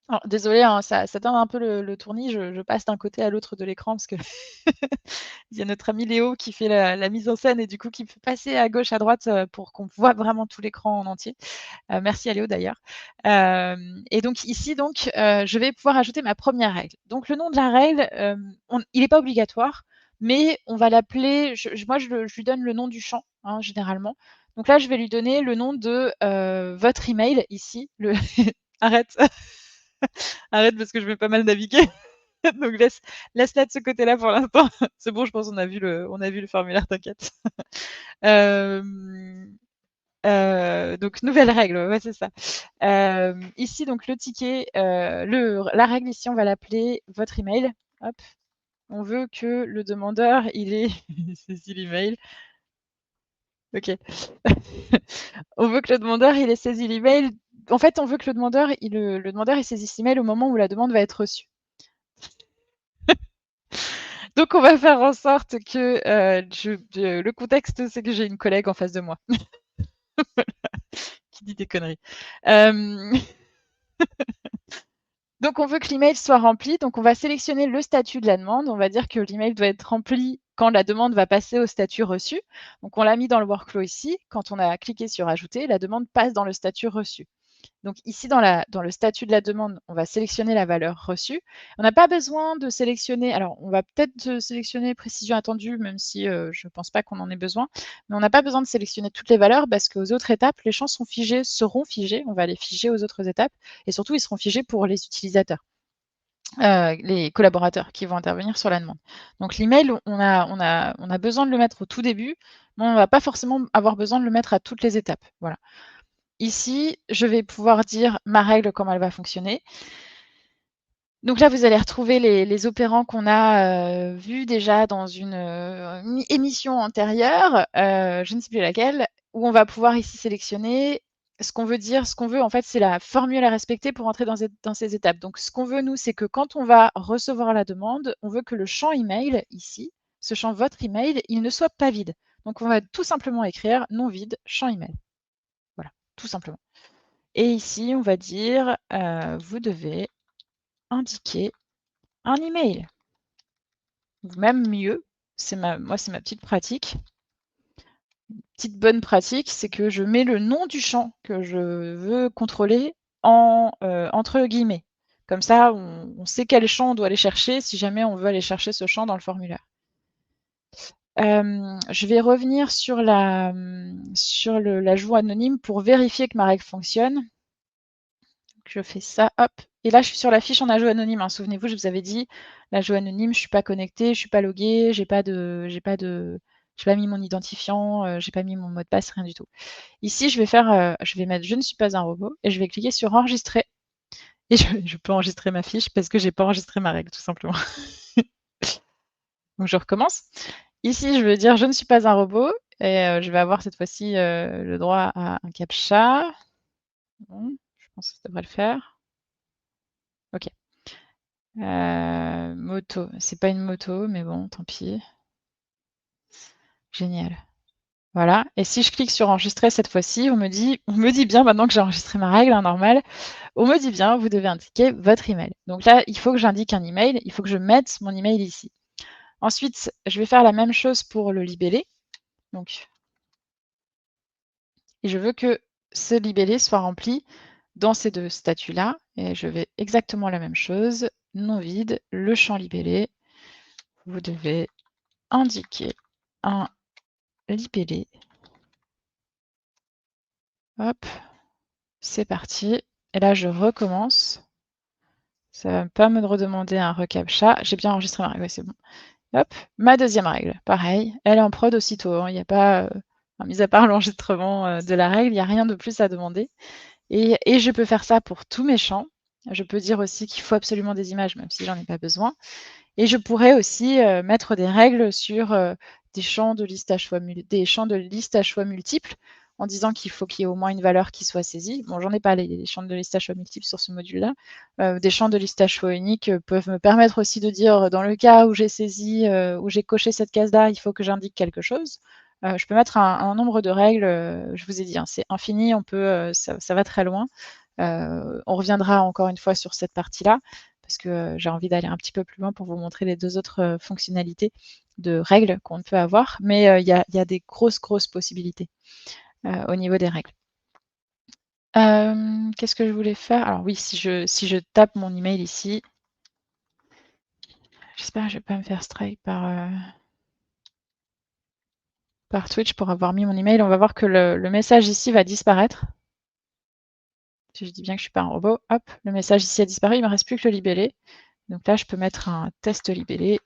Alors désolée, hein, ça donne un peu le tournis, je passe d'un côté à l'autre de l'écran parce que il y a notre ami Léo qui fait la mise en scène et du coup qui me fait passer à gauche, à droite, pour qu'on voit vraiment tout l'écran en entier. Merci à Léo d'ailleurs. Et donc ici donc, je vais pouvoir ajouter ma première règle. Donc le nom de la règle, il n'est pas obligatoire, mais on va l'appeler moi je lui donne le nom du champ, hein, généralement. Donc là, je vais lui donner le nom de, votre email ici, le arrête, arrête parce que je vais pas mal naviguer. Donc laisse-la de ce côté-là pour l'instant. C'est bon, je pense on a vu le formulaire, t'inquiète. Donc nouvelle règle, ouais, c'est ça. Ici, donc le ticket, la règle ici, on va l'appeler votre email. Hop. On veut que le demandeur, il ait saisi l'email. Ok. On veut que le demandeur, il ait saisi l'email. En fait, on veut que le demandeur, il saisisse l'email au moment où la demande va être reçue. Donc, on va faire en sorte que le contexte, c'est que j'ai une collègue en face de moi qui dit des conneries. Donc, on veut que l'email soit rempli. Donc, on va sélectionner le statut de la demande. On va dire que l'email doit être rempli quand la demande va passer au statut reçu. Donc, on l'a mis dans le workflow ici. Quand on a cliqué sur ajouter, la demande passe dans le statut reçu. Donc ici, dans le statut de la demande, on va sélectionner la valeur reçue. On n'a pas besoin de sélectionner, alors on va peut-être sélectionner précision attendue, même si je ne pense pas qu'on en ait besoin, mais on n'a pas besoin de sélectionner toutes les valeurs parce qu'aux autres étapes, les champs seront figés, on va les figer aux autres étapes, et surtout, ils seront figés pour les utilisateurs. Les collaborateurs qui vont intervenir sur la demande. Donc l'email, on a besoin de le mettre au tout début, mais on ne va pas forcément avoir besoin de le mettre à toutes les étapes. Voilà. Ici, je vais pouvoir dire ma règle, comment elle va fonctionner. Donc là, vous allez retrouver les opérants qu'on a vus déjà dans une émission antérieure, je ne sais plus laquelle, où on va pouvoir ici sélectionner ce qu'on veut dire. Ce qu'on veut, en fait, c'est la formule à respecter pour entrer dans ces étapes. Donc, ce qu'on veut, nous, c'est que quand on va recevoir la demande, on veut que le champ email, ici, ce champ votre email, il ne soit pas vide. Donc, on va tout simplement écrire non vide, champ email. Voilà, tout simplement. Et ici, on va dire, vous devez indiquer un email. Ou même mieux, moi, c'est ma petite pratique. Petite bonne pratique, c'est que je mets le nom du champ que je veux contrôler entre guillemets. Comme ça, on sait quel champ on doit aller chercher si jamais on veut aller chercher ce champ dans le formulaire. Je vais revenir sur l'ajout anonyme pour vérifier que ma règle fonctionne. Je fais ça, hop. Et là, je suis sur la fiche en ajout anonyme, hein. Souvenez-vous, je vous avais dit, l'ajout anonyme, je ne suis pas connectée, je ne suis pas loguée, j'ai pas mis mon identifiant, j'ai pas mis mon mot de passe, rien du tout. Ici, je vais mettre je ne suis pas un robot et je vais cliquer sur enregistrer. Et je peux enregistrer ma fiche parce que j'ai pas enregistré ma règle, tout simplement. Donc je recommence. Ici, je veux dire je ne suis pas un robot et je vais avoir cette fois-ci le droit à un captcha. Bon, je pense que ça devrait le faire. Ok. Moto, c'est pas une moto, mais bon, tant pis. Génial. Voilà. Et si je clique sur enregistrer cette fois-ci, on me dit bien maintenant que j'ai enregistré ma règle, hein, normale, on me dit bien, vous devez indiquer votre email. Donc là, il faut que j'indique un email, il faut que je mette mon email ici. Ensuite, je vais faire la même chose pour le libellé. Donc, et je veux que ce libellé soit rempli dans ces deux statuts-là. Et je vais exactement la même chose. Non vide, le champ libellé. Vous devez indiquer un libellé Hop, c'est parti. Et là, je recommence. Ça va pas me redemander un reCAPTCHA. J'ai bien enregistré ma règle, ouais, c'est bon. Hop, ma deuxième règle, pareil, elle est en prod aussitôt, hein. Il y a pas, enfin, mis à part l'enregistrement, de la règle, il y a rien de plus à demander et je peux faire ça pour tous mes champs. Je peux dire aussi qu'il faut absolument des images, même si j'en ai pas besoin et je pourrais aussi, mettre des règles sur, des champs de liste à choix multiples, en disant qu'il faut qu'il y ait au moins une valeur qui soit saisie. Bon, j'en ai pas les champs de liste à choix multiples sur ce module-là. Des champs de liste à choix unique, peuvent me permettre aussi de dire, dans le cas où j'ai saisi, où j'ai coché cette case-là, il faut que j'indique quelque chose. Je peux mettre un nombre de règles, je vous ai dit, hein, c'est infini, on peut, ça va très loin. On reviendra encore une fois sur cette partie-là, parce que j'ai envie d'aller un petit peu plus loin pour vous montrer les 2 autres, fonctionnalités de règles qu'on peut avoir. Mais, il y a des grosses possibilités, au niveau des règles. Qu'est-ce que je voulais faire? Alors oui, si je tape mon email ici, j'espère que je vais pas me faire strike par Twitch pour avoir mis mon email. On va voir que le message ici va disparaître. Si je dis bien que je suis pas un robot, hop, le message ici a disparu, il me reste plus que le libellé. Donc là, je peux mettre un test libellé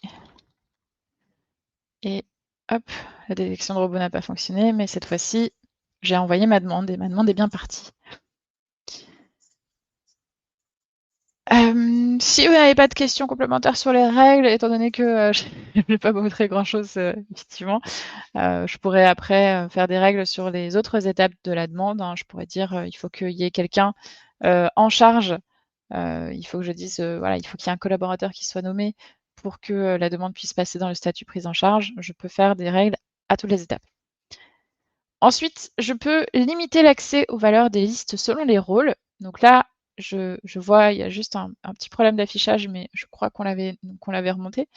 et hop, la détection de robot n'a pas fonctionné, mais cette fois-ci, j'ai envoyé ma demande et ma demande est bien partie. Si vous n'avez pas de questions complémentaires sur les règles, étant donné que, je ne vais pas vous montrer grand-chose, effectivement, je pourrais après, faire des règles sur les autres étapes de la demande, hein. Je pourrais dire, il faut qu'il y ait quelqu'un, en charge, il faut que je dise, voilà, il faut qu'il y ait un collaborateur qui soit nommé pour que, la demande puisse passer dans le statut prise en charge. Je peux faire des règles à toutes les étapes. Ensuite, je peux limiter l'accès aux valeurs des listes selon les rôles. Donc là, je vois, il y a juste un petit problème d'affichage, mais je crois qu'on l'avait remonté.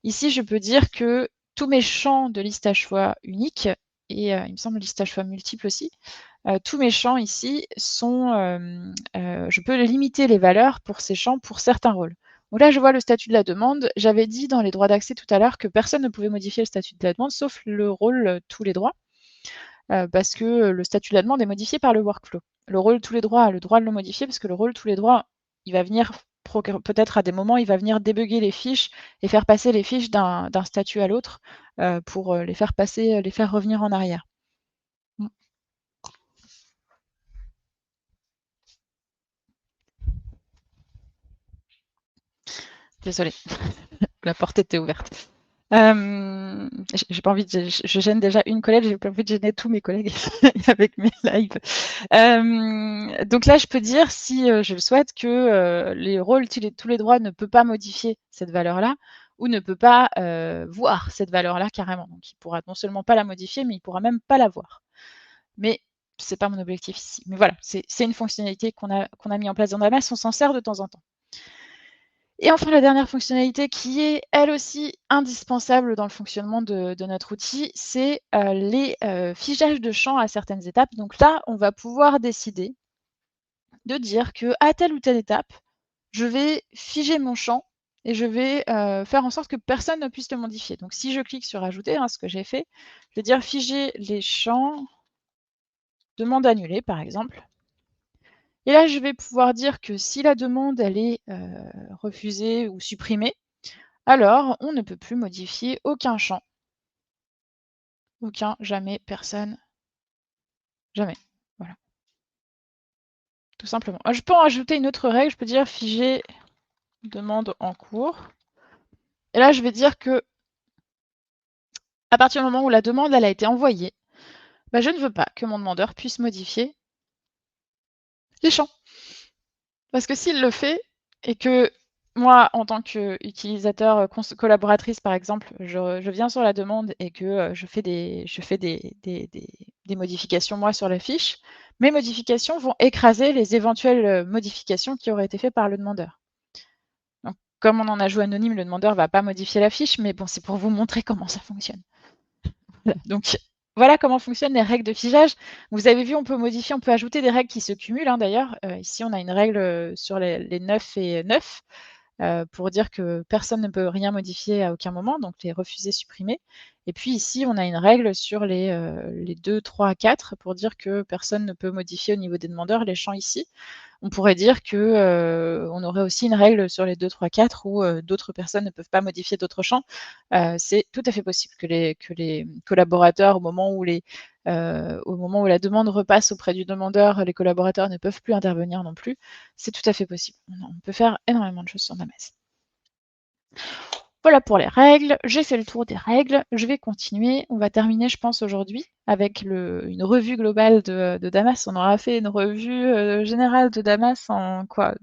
Ici, je peux dire que tous mes champs de liste à choix unique et il me semble liste à choix multiple aussi, tous mes champs ici sont, je peux limiter les valeurs pour ces champs pour certains rôles. Donc là, je vois le statut de la demande. J'avais dit dans les droits d'accès tout à l'heure que personne ne pouvait modifier le statut de la demande sauf le rôle, tous les droits. Parce que, le statut de la demande est modifié par le workflow. Le rôle tous les droits a le droit de le modifier parce que le rôle tous les droits, il va venir peut-être à des moments, il va venir débugger les fiches et faire passer les fiches d'un statut à l'autre, pour, les faire passer, les faire revenir en arrière. Mmh. Désolée, la porte était ouverte. J'ai pas envie de je gêne déjà une collègue, j'ai pas envie de gêner tous mes collègues avec mes lives. Donc là, je peux dire si, je le souhaite que, les rôles tous les droits ne peut pas modifier cette valeur-là ou ne peut pas, voir cette valeur-là carrément. Donc il pourra non seulement pas la modifier, mais il pourra même pas la voir. Mais c'est pas mon objectif ici. Mais voilà, c'est une fonctionnalité qu'on a mis en place dans Damas, on s'en sert de temps en temps. Et enfin, la dernière fonctionnalité qui est, elle aussi, indispensable dans le fonctionnement de notre outil, c'est, les, fichages de champs à certaines étapes. Donc là, on va pouvoir décider de dire qu'à telle ou telle étape, je vais figer mon champ et je vais, faire en sorte que personne ne puisse le modifier. Donc si je clique sur ajouter, hein, ce que j'ai fait, je vais dire figer les champs demande annulée, par exemple. Et là, je vais pouvoir dire que si la demande, elle est, refusée ou supprimée, alors on ne peut plus modifier aucun champ. Aucun, jamais, personne, jamais. Voilà, tout simplement. Je peux en rajouter une autre règle, je peux dire figer demande en cours. Et là, je vais dire que à partir du moment où la demande elle a été envoyée, bah, je ne veux pas que mon demandeur puisse modifier les champs. Parce que s'il le fait et que moi, en tant qu'utilisateur, collaboratrice par exemple, je viens sur la demande et que, je fais des modifications moi sur la fiche, mes modifications vont écraser les éventuelles, modifications qui auraient été faites par le demandeur. Donc comme on en a joué anonyme, le demandeur ne va pas modifier la fiche, mais bon, c'est pour vous montrer comment ça fonctionne. Voilà, donc voilà comment fonctionnent les règles de fichage. Vous avez vu, on peut modifier, on peut ajouter des règles qui se cumulent, hein, d'ailleurs. Ici, on a une règle, sur les 9 et 9, pour dire que personne ne peut rien modifier à aucun moment, donc les refuser, supprimer. Et puis ici, on a une règle sur les 2, 3, 4 pour dire que personne ne peut modifier au niveau des demandeurs les champs ici. On pourrait dire que, on aurait aussi une règle sur les 2, 3, 4 où, d'autres personnes ne peuvent pas modifier d'autres champs. C'est tout à fait possible que les collaborateurs, au moment où la demande repasse auprès du demandeur, les collaborateurs ne peuvent plus intervenir non plus. C'est tout à fait possible. On peut faire énormément de choses sur Damas. Voilà pour les règles. J'ai fait le tour des règles. Je vais continuer. On va terminer, je pense, aujourd'hui avec une revue globale de Damas. On aura fait une revue générale de Damas en quoi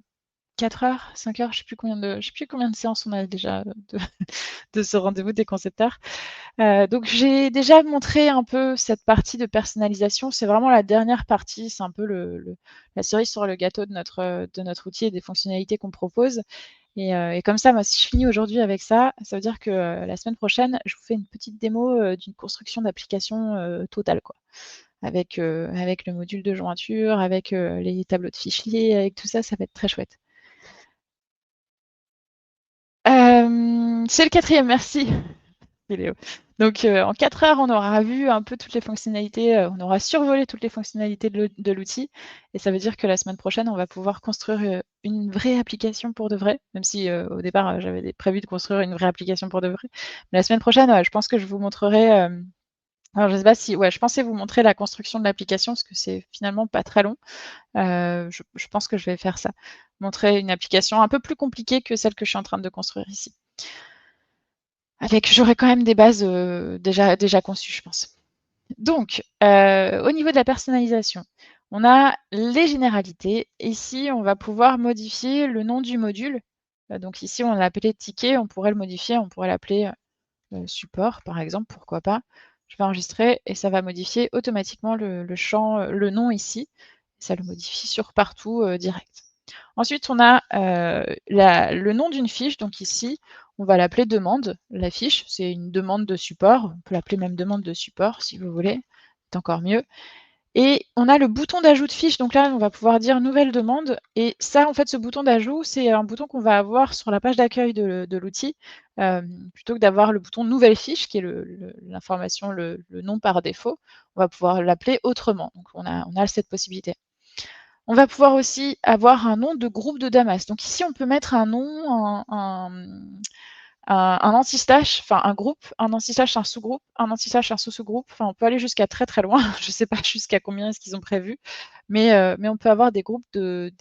4 heures, 5 heures, je sais plus combien de séances on a déjà de ce rendez-vous des concepteurs. Donc j'ai déjà montré un peu cette partie de personnalisation. C'est vraiment la dernière partie. C'est un peu la cerise sur le gâteau de notre outil et des fonctionnalités qu'on propose. Et comme ça, moi, si je finis aujourd'hui avec ça, ça veut dire que la semaine prochaine, je vous fais une petite démo d'une construction d'application totale, quoi. Avec le module de jointure, avec les tableaux de fichiers, avec tout ça, ça va être très chouette. C'est le quatrième, merci. Léo. Donc en 4 heures, on aura vu un peu toutes les fonctionnalités, on aura survolé toutes les fonctionnalités de l'outil et ça veut dire que la semaine prochaine, on va pouvoir construire, une vraie application pour de vrai, même si, au départ, j'avais prévu de construire une vraie application pour de vrai. Mais la semaine prochaine, ouais, je pense que je vous montrerai, alors je sais pas si ouais, je pensais vous montrer la construction de l'application parce que c'est finalement pas très long. Je pense que je vais faire ça. Montrer une application un peu plus compliquée que celle que je suis en train de construire ici. J'aurai quand même des bases déjà conçues, je pense. Donc, au niveau de la personnalisation, on a les généralités. Ici, on va pouvoir modifier le nom du module. Donc ici, on l'a appelé ticket, on pourrait le modifier, on pourrait l'appeler support, par exemple, pourquoi pas. Je vais enregistrer et ça va modifier automatiquement le champ, le nom ici. Ça le modifie sur partout direct. Ensuite, on a le nom d'une fiche. Donc ici, on va l'appeler demande. La fiche, c'est une demande de support. On peut l'appeler même demande de support si vous voulez. C'est encore mieux. Et on a le bouton d'ajout de fiche. Donc là, on va pouvoir dire nouvelle demande. Et ça, en fait, ce bouton d'ajout, c'est un bouton qu'on va avoir sur la page d'accueil de l'outil, plutôt que d'avoir le bouton nouvelle fiche, qui est l'information, le nom par défaut. On va pouvoir l'appeler autrement. Donc on a cette possibilité. On va pouvoir aussi avoir un nom de groupe de Damas. Donc ici, on peut mettre un nom, un anti-slash, enfin un groupe, un anti-slash, un sous-groupe, un anti-slash, un sous-sous-groupe. Enfin, on peut aller jusqu'à très très loin. Je ne sais pas jusqu'à combien est-ce qu'ils ont prévu, mais on peut avoir des groupes des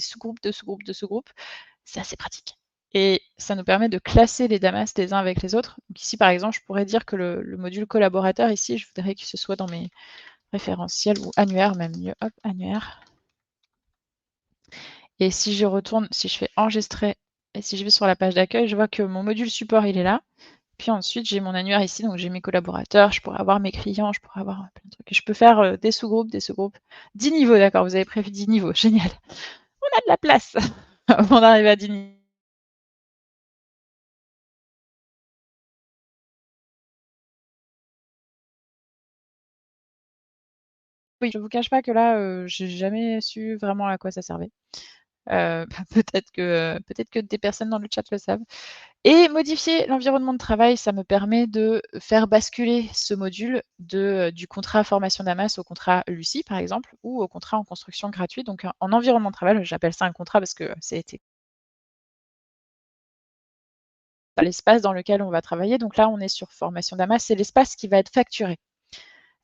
sous-groupes de sous-groupes de sous-groupes. C'est assez pratique. Et ça nous permet de classer les damas les uns avec les autres. Donc ici, par exemple, je pourrais dire que le module collaborateur, ici, je voudrais que ce soit dans mes référentiels ou annuaires, même mieux. Hop, annuaire. Et si je retourne, si je fais enregistrer et si je vais sur la page d'accueil, je vois que mon module support, il est là. Puis ensuite, j'ai mon annuaire ici, donc j'ai mes collaborateurs, je pourrais avoir mes clients, je pourrais avoir plein de trucs. Et je peux faire des sous-groupes, des sous-groupes. 10 niveaux, d'accord, vous avez prévu 10 niveaux, génial. On a de la place avant d'arriver à 10 niveaux. Oui, je ne vous cache pas que là, j'ai jamais su vraiment à quoi ça servait. Peut-être que des personnes dans le chat le savent. Et modifier l'environnement de travail, ça me permet de faire basculer ce module du contrat formation Damas au contrat Lucie, par exemple, ou au contrat en construction gratuite. Donc en environnement de travail, j'appelle ça un contrat parce que c'est l'espace dans lequel on va travailler. Donc là, on est sur formation Damas, c'est l'espace qui va être facturé.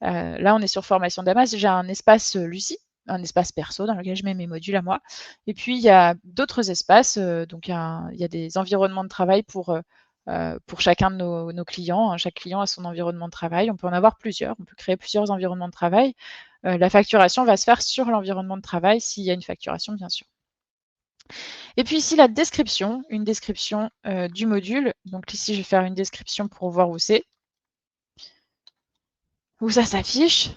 Là, on est sur formation Damas, j'ai un espace Lucie, un espace perso dans lequel je mets mes modules à moi. Et puis, il y a d'autres espaces, donc il y a des environnements de travail pour chacun de nos clients, hein. Chaque client a son environnement de travail. On peut en avoir plusieurs, on peut créer plusieurs environnements de travail. La facturation va se faire sur l'environnement de travail s'il y a une facturation, bien sûr. Et puis ici, la description, une description du module. Donc ici, je vais faire une description pour voir où c'est, où ça s'affiche.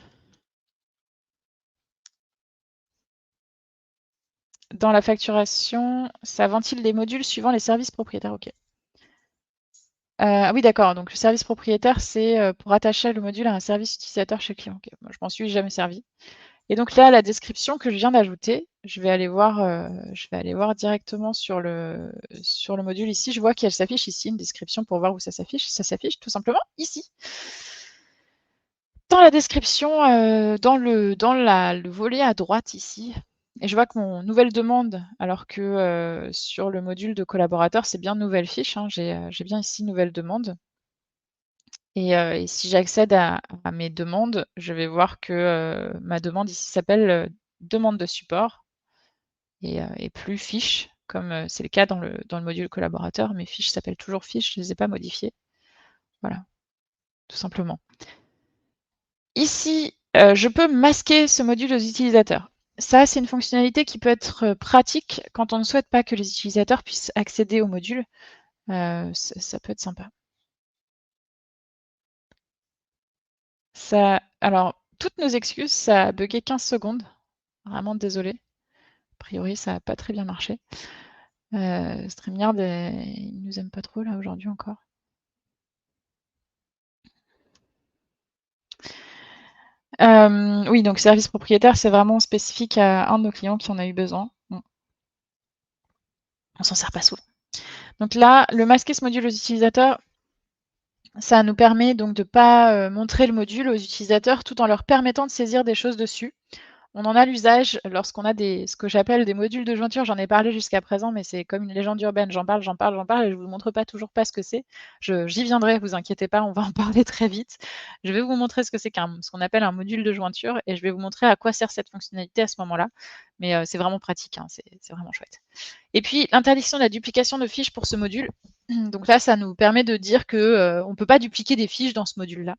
Dans la facturation, ça ventile les modules suivant les services propriétaires. OK. Ah oui, d'accord. Donc le service propriétaire, c'est pour attacher le module à un service utilisateur chez le client. OK. Moi, je m'en suis jamais servi. Et donc là, la description que je viens d'ajouter, je vais aller voir directement sur le module ici. Je vois qu'elle s'affiche ici, une description pour voir où ça s'affiche. Ça s'affiche tout simplement ici. Dans la description, dans le volet à droite ici, et je vois que mon nouvelle demande, alors que sur le module de collaborateur, c'est bien nouvelle fiche, hein, j'ai bien ici nouvelle demande. Et si j'accède à mes demandes, je vais voir que ma demande ici s'appelle demande de support et plus fiche, comme c'est le cas dans le module collaborateur. Mes fiches s'appellent toujours fiches, je ne les ai pas modifiées. Voilà, tout simplement. Ici, je peux masquer ce module aux utilisateurs. Ça, c'est une fonctionnalité qui peut être pratique quand on ne souhaite pas que les utilisateurs puissent accéder au module. Ça peut être sympa. Alors, toutes nos excuses, ça a bugué 15 secondes. Vraiment désolée. A priori, ça n'a pas très bien marché. StreamYard, il nous aime pas trop là aujourd'hui encore. Oui, donc service propriétaire, c'est vraiment spécifique à un de nos clients qui en a eu besoin. On s'en sert pas souvent. Donc là, le masquer ce module aux utilisateurs, ça nous permet donc de ne pas montrer le module aux utilisateurs tout en leur permettant de saisir des choses dessus. On en a l'usage lorsqu'on a ce que j'appelle des modules de jointure. J'en ai parlé jusqu'à présent, mais c'est comme une légende urbaine. J'en parle et je vous montre toujours pas ce que c'est. J'y viendrai, vous inquiétez pas, on va en parler très vite. Je vais vous montrer ce que c'est ce qu'on appelle un module de jointure et je vais vous montrer à quoi sert cette fonctionnalité à ce moment-là. Mais c'est vraiment pratique, hein, c'est vraiment chouette. Et puis, l'interdiction de la duplication de fiches pour ce module. Donc là, ça nous permet de dire qu'on ne peut pas dupliquer des fiches dans ce module-là.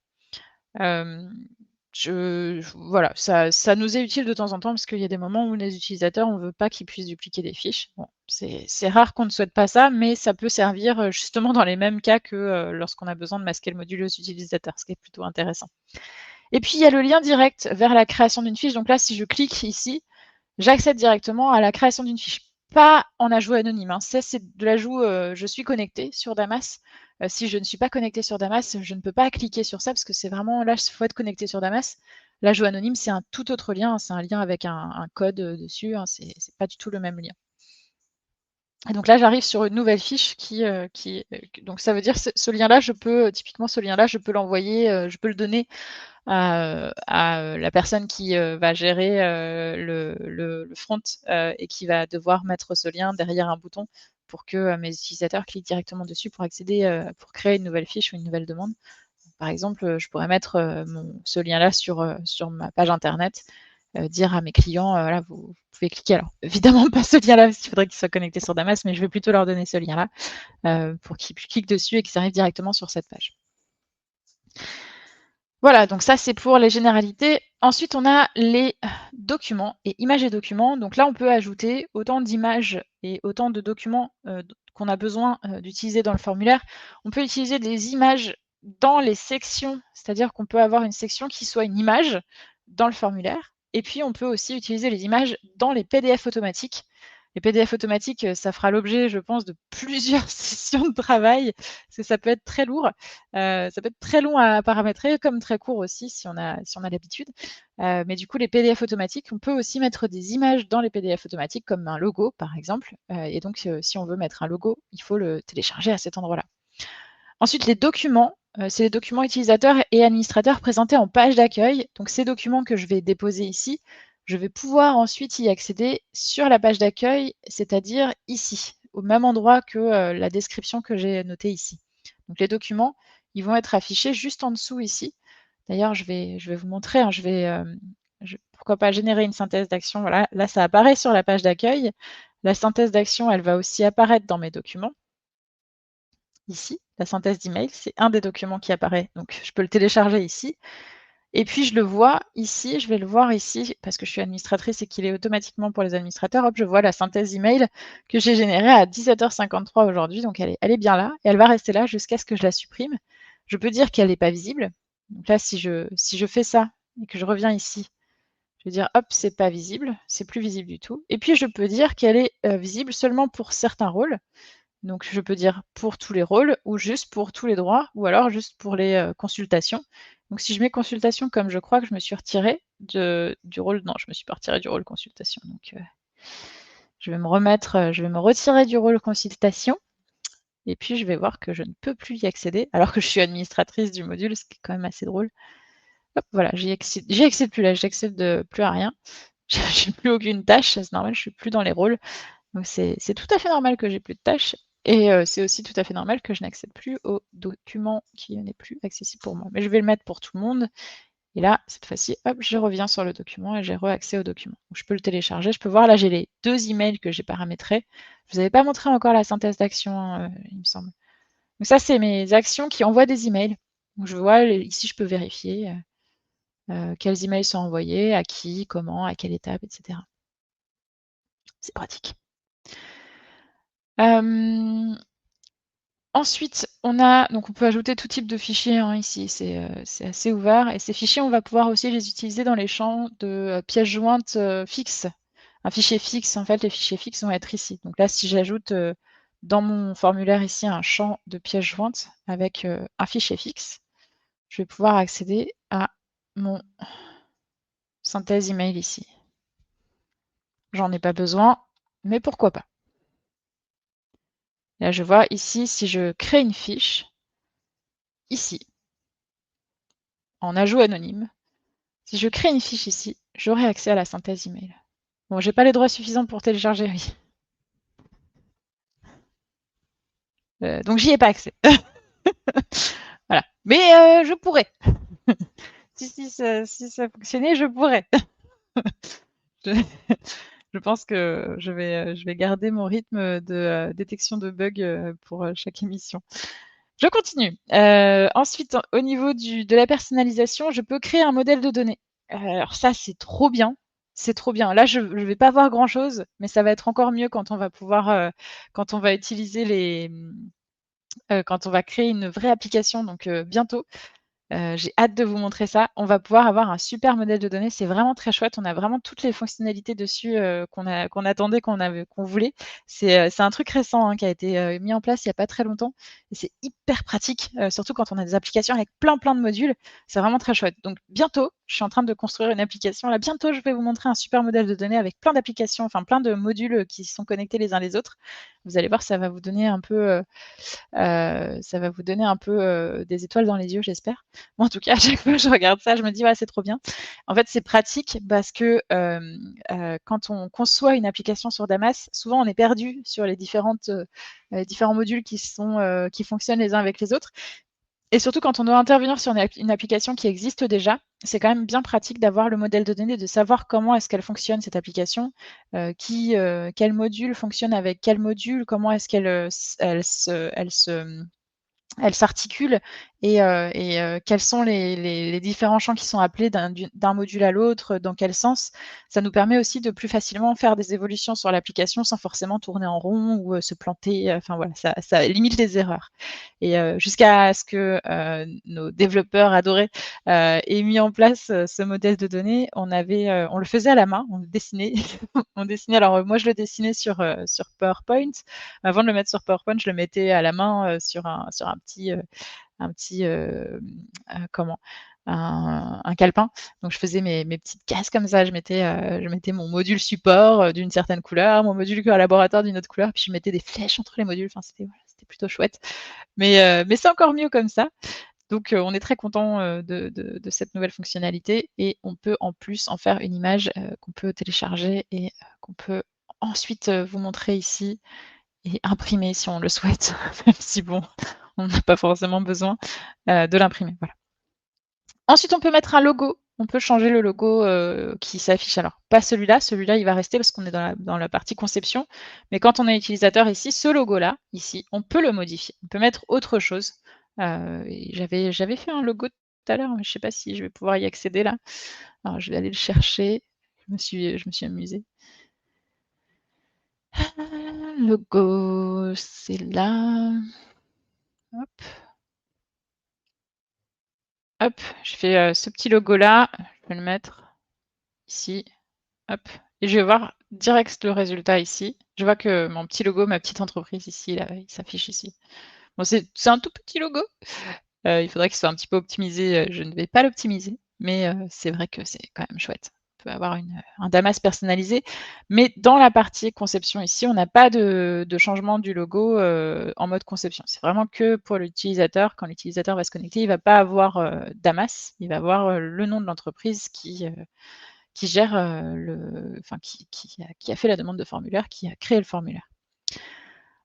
Voilà, ça nous est utile de temps en temps parce qu'il y a des moments où les utilisateurs, on ne veut pas qu'ils puissent dupliquer des fiches. Bon, c'est rare qu'on ne souhaite pas ça, mais ça peut servir justement dans les mêmes cas que lorsqu'on a besoin de masquer le module aux utilisateurs, ce qui est plutôt intéressant. Et puis, il y a le lien direct vers la création d'une fiche. Donc là, si je clique ici, j'accède directement à la création d'une fiche. Pas en ajout anonyme. Hein. Ça, c'est de l'ajout je suis connecté sur Damas. Si je ne suis pas connecté sur Damas, je ne peux pas cliquer sur ça parce que c'est vraiment là, il faut être connecté sur Damas. L'ajout anonyme, c'est un tout autre lien. C'est un lien avec un code dessus. Hein. C'est pas du tout le même lien. Et donc là, j'arrive sur une nouvelle fiche donc ça veut dire que ce lien-là, typiquement ce lien-là, je peux l'envoyer, je peux le donner à la personne qui va gérer le front et qui va devoir mettre ce lien derrière un bouton pour que mes utilisateurs cliquent directement dessus pour accéder, pour créer une nouvelle fiche ou une nouvelle demande. Par exemple, je pourrais mettre ce lien-là sur ma page internet, dire à mes clients, voilà, vous pouvez cliquer. Alors, évidemment, pas ce lien-là, parce qu'il faudrait qu'ils soient connectés sur Damas, mais je vais plutôt leur donner ce lien-là pour qu'ils cliquent dessus et qu'ils arrivent directement sur cette page. Voilà, donc ça, c'est pour les généralités. Ensuite, on a les documents et images et documents. Donc là, on peut ajouter autant d'images et autant de documents qu'on a besoin d'utiliser dans le formulaire. On peut utiliser des images dans les sections, c'est-à-dire qu'on peut avoir une section qui soit une image dans le formulaire. Et puis, on peut aussi utiliser les images dans les PDF automatiques. Les PDF automatiques, ça fera l'objet, je pense, de plusieurs sessions de travail, parce que ça peut être très lourd. Ça peut être très long à paramétrer, comme très court aussi, si on a l'habitude. Mais du coup, les PDF automatiques, on peut aussi mettre des images dans les PDF automatiques, comme un logo, par exemple. Et donc, si on veut mettre un logo, il faut le télécharger à cet endroit-là. Ensuite, les documents, c'est les documents utilisateurs et administrateurs présentés en page d'accueil. Donc, ces documents que je vais déposer ici, je vais pouvoir ensuite y accéder sur la page d'accueil, c'est-à-dire ici, au même endroit que la description que j'ai notée ici. Donc, les documents, ils vont être affichés juste en dessous ici. D'ailleurs, je vais vous montrer, hein, pourquoi pas générer une synthèse d'action. Voilà, là, ça apparaît sur la page d'accueil. La synthèse d'action, elle va aussi apparaître dans mes documents. Ici, la synthèse d'email, c'est un des documents qui apparaît. Donc, je peux le télécharger ici. Et puis, je le vois ici, je vais le voir ici, parce que je suis administratrice et qu'il est automatiquement pour les administrateurs. Hop, je vois la synthèse email que j'ai générée à 17h53 aujourd'hui. Donc, elle est bien là. Et elle va rester là jusqu'à ce que je la supprime. Je peux dire qu'elle n'est pas visible. Donc là, si je fais ça et que je reviens ici, je vais dire, hop, c'est pas visible. C'est plus visible du tout. Et puis, je peux dire qu'elle est visible seulement pour certains rôles. Donc, je peux dire pour tous les rôles ou juste pour tous les droits ou alors juste pour les consultations. Donc si je mets consultation, comme je crois que je me suis retirée du rôle, non, je me suis pas retirée du rôle consultation. Donc je vais me retirer du rôle consultation. Et puis je vais voir que je ne peux plus y accéder, alors que je suis administratrice du module, ce qui est quand même assez drôle. Hop, voilà, j'y accède plus là, j'accède plus à rien. J'ai plus aucune tâche, c'est normal, je suis plus dans les rôles. Donc c'est tout à fait normal que j'ai plus de tâches. Et c'est aussi tout à fait normal que je n'accède plus au document qui n'est plus accessible pour moi. Mais je vais le mettre pour tout le monde. Et là, cette fois-ci, hop, je reviens sur le document et j'ai re-accès au document. Donc, je peux le télécharger. Je peux voir, là, j'ai les 2 emails que j'ai paramétrés. Je vous avais pas montré encore la synthèse d'action, il me semble. Donc ça, c'est mes actions qui envoient des emails. Donc je vois, ici, je peux vérifier quels emails sont envoyés, à qui, comment, à quelle étape, etc. C'est pratique. Ensuite, donc on peut ajouter tout type de fichiers hein, ici, c'est assez ouvert. Et ces fichiers, on va pouvoir aussi les utiliser dans les champs de pièces jointes fixes. Un fichier fixe, en fait, les fichiers fixes vont être ici. Donc là, si j'ajoute dans mon formulaire ici un champ de pièces jointes avec un fichier fixe, je vais pouvoir accéder à mon synthèse email ici. J'en ai pas besoin, mais pourquoi pas. Là, je vois ici, si je crée une fiche, ici, en ajout anonyme, si je crée une fiche ici, j'aurai accès à la synthèse email. Bon, j'ai pas les droits suffisants pour télécharger, oui. Donc j'y ai pas accès. Voilà. Mais je pourrais. Si ça fonctionnait, je pourrais. Je pense que je vais garder mon rythme de détection de bugs pour chaque émission. Je continue. Ensuite, au niveau de la personnalisation, je peux créer un modèle de données. Alors ça, c'est trop bien. C'est trop bien. Là, je ne vais pas voir grand-chose, mais ça va être encore mieux quand on va pouvoir, quand on va utiliser quand on va créer une vraie application, donc bientôt. J'ai hâte de vous montrer ça. On va pouvoir avoir un super modèle de données. C'est vraiment très chouette. On a vraiment toutes les fonctionnalités dessus qu'on attendait, qu'on voulait. C'est un truc récent hein, qui a été mis en place il n'y a pas très longtemps. Et c'est hyper pratique, surtout quand on a des applications avec plein de modules. C'est vraiment très chouette. Donc bientôt, je suis en train de construire une application. Là, bientôt, je vais vous montrer un super modèle de données avec plein d'applications, enfin plein de modules qui sont connectés les uns les autres. Vous allez voir, ça va vous donner un peu des étoiles dans les yeux, j'espère. Moi, en tout cas, à chaque fois que je regarde ça, je me dis, ouais, c'est trop bien. En fait, c'est pratique parce que quand on conçoit une application sur Damas, souvent on est perdu sur les différents modules qui fonctionnent les uns avec les autres. Et surtout, quand on doit intervenir sur une application qui existe déjà, c'est quand même bien pratique d'avoir le modèle de données, de savoir comment est-ce qu'elle fonctionne, cette application, quel module fonctionne avec quel module, comment est-ce elle s'articule et quels sont les différents champs qui sont appelés d'un module à l'autre, dans quel sens. Ça nous permet aussi de plus facilement faire des évolutions sur l'application sans forcément tourner en rond ou se planter. Enfin voilà, ça limite les erreurs. Et jusqu'à ce que nos développeurs adorés aient mis en place ce modèle de données, on le faisait à la main, on le dessinait. On dessinait. Alors moi, je le dessinais sur PowerPoint. Avant de le mettre sur PowerPoint, je le mettais à la main sur un petit comment un calepin. Donc je faisais mes petites cases comme ça. Je mettais mon module support d'une certaine couleur, mon module collaborateur d'une autre couleur, puis je mettais des flèches entre les modules. Enfin, c'était plutôt chouette. Mais c'est encore mieux comme ça. Donc on est très content de cette nouvelle fonctionnalité et on peut en plus en faire une image qu'on peut télécharger et qu'on peut ensuite vous montrer ici et imprimer si on le souhaite, même si bon, on n'a pas forcément besoin de l'imprimer. Voilà. Ensuite, on peut mettre un logo. On peut changer le logo qui s'affiche. Alors, pas celui-là. Celui-là, il va rester parce qu'on est dans la partie conception. Mais quand on est utilisateur ici, ce logo-là, ici, on peut le modifier. On peut mettre autre chose. J'avais fait un logo tout à l'heure, mais je ne sais pas si je vais pouvoir y accéder là. Alors, je vais aller le chercher. Je me suis amusée. Logo, c'est là. Hop. Hop, je fais ce petit logo-là. Je vais le mettre ici. Hop. Et je vais voir direct le résultat ici. Je vois que mon petit logo, ma petite entreprise ici, là, il s'affiche ici. Bon, c'est un tout petit logo, Il faudrait qu'il soit un petit peu optimisé, je ne vais pas l'optimiser, mais c'est vrai que c'est quand même chouette. On peut avoir un damas personnalisé, mais dans la partie conception ici, on n'a pas de changement du logo, en mode conception. C'est vraiment que pour l'utilisateur. Quand l'utilisateur va se connecter, il va pas avoir, damas, il va avoir, le nom de l'entreprise qui gère, qui a fait la demande de formulaire, qui a créé le formulaire.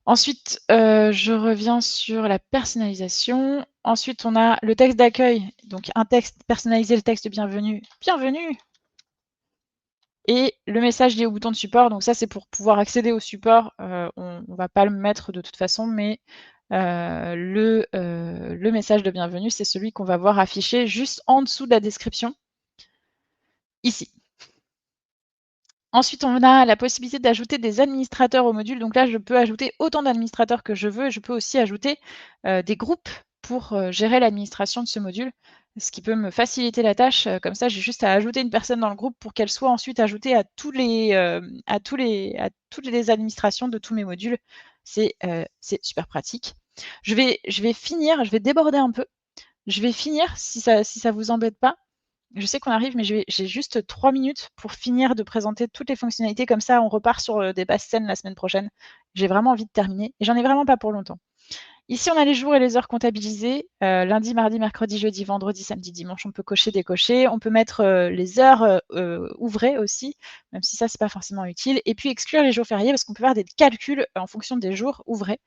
Ensuite, je reviens sur la personnalisation. Ensuite, on a le texte d'accueil, donc un texte personnalisé, le texte bienvenue, bienvenue et le message lié au bouton de support. Donc ça, c'est pour pouvoir accéder au support. On ne va pas le mettre de toute façon, mais le message de bienvenue, c'est celui qu'on va voir affiché juste en dessous de la description, ici. Ensuite, on a la possibilité d'ajouter des administrateurs au module. Donc là, je peux ajouter autant d'administrateurs que je veux. Je peux aussi ajouter des groupes pour gérer l'administration de ce module, ce qui peut me faciliter la tâche. Comme ça, j'ai juste à ajouter une personne dans le groupe pour qu'elle soit ensuite ajoutée à toutes les administrations de tous mes modules. C'est super pratique. Je vais finir, je vais déborder un peu. Je vais finir, si ça vous embête pas, je sais qu'on arrive, mais j'ai juste 3 minutes pour finir de présenter toutes les fonctionnalités. Comme ça, on repart sur des bases saines la semaine prochaine. J'ai vraiment envie de terminer et j'en ai vraiment pas pour longtemps. Ici, on a les jours et les heures comptabilisés. Lundi, mardi, mercredi, jeudi, vendredi, samedi, dimanche, on peut cocher, décocher. On peut mettre les heures ouvrées aussi, même si ça, c'est pas forcément utile. Et puis exclure les jours fériés parce qu'on peut faire des calculs en fonction des jours ouvrés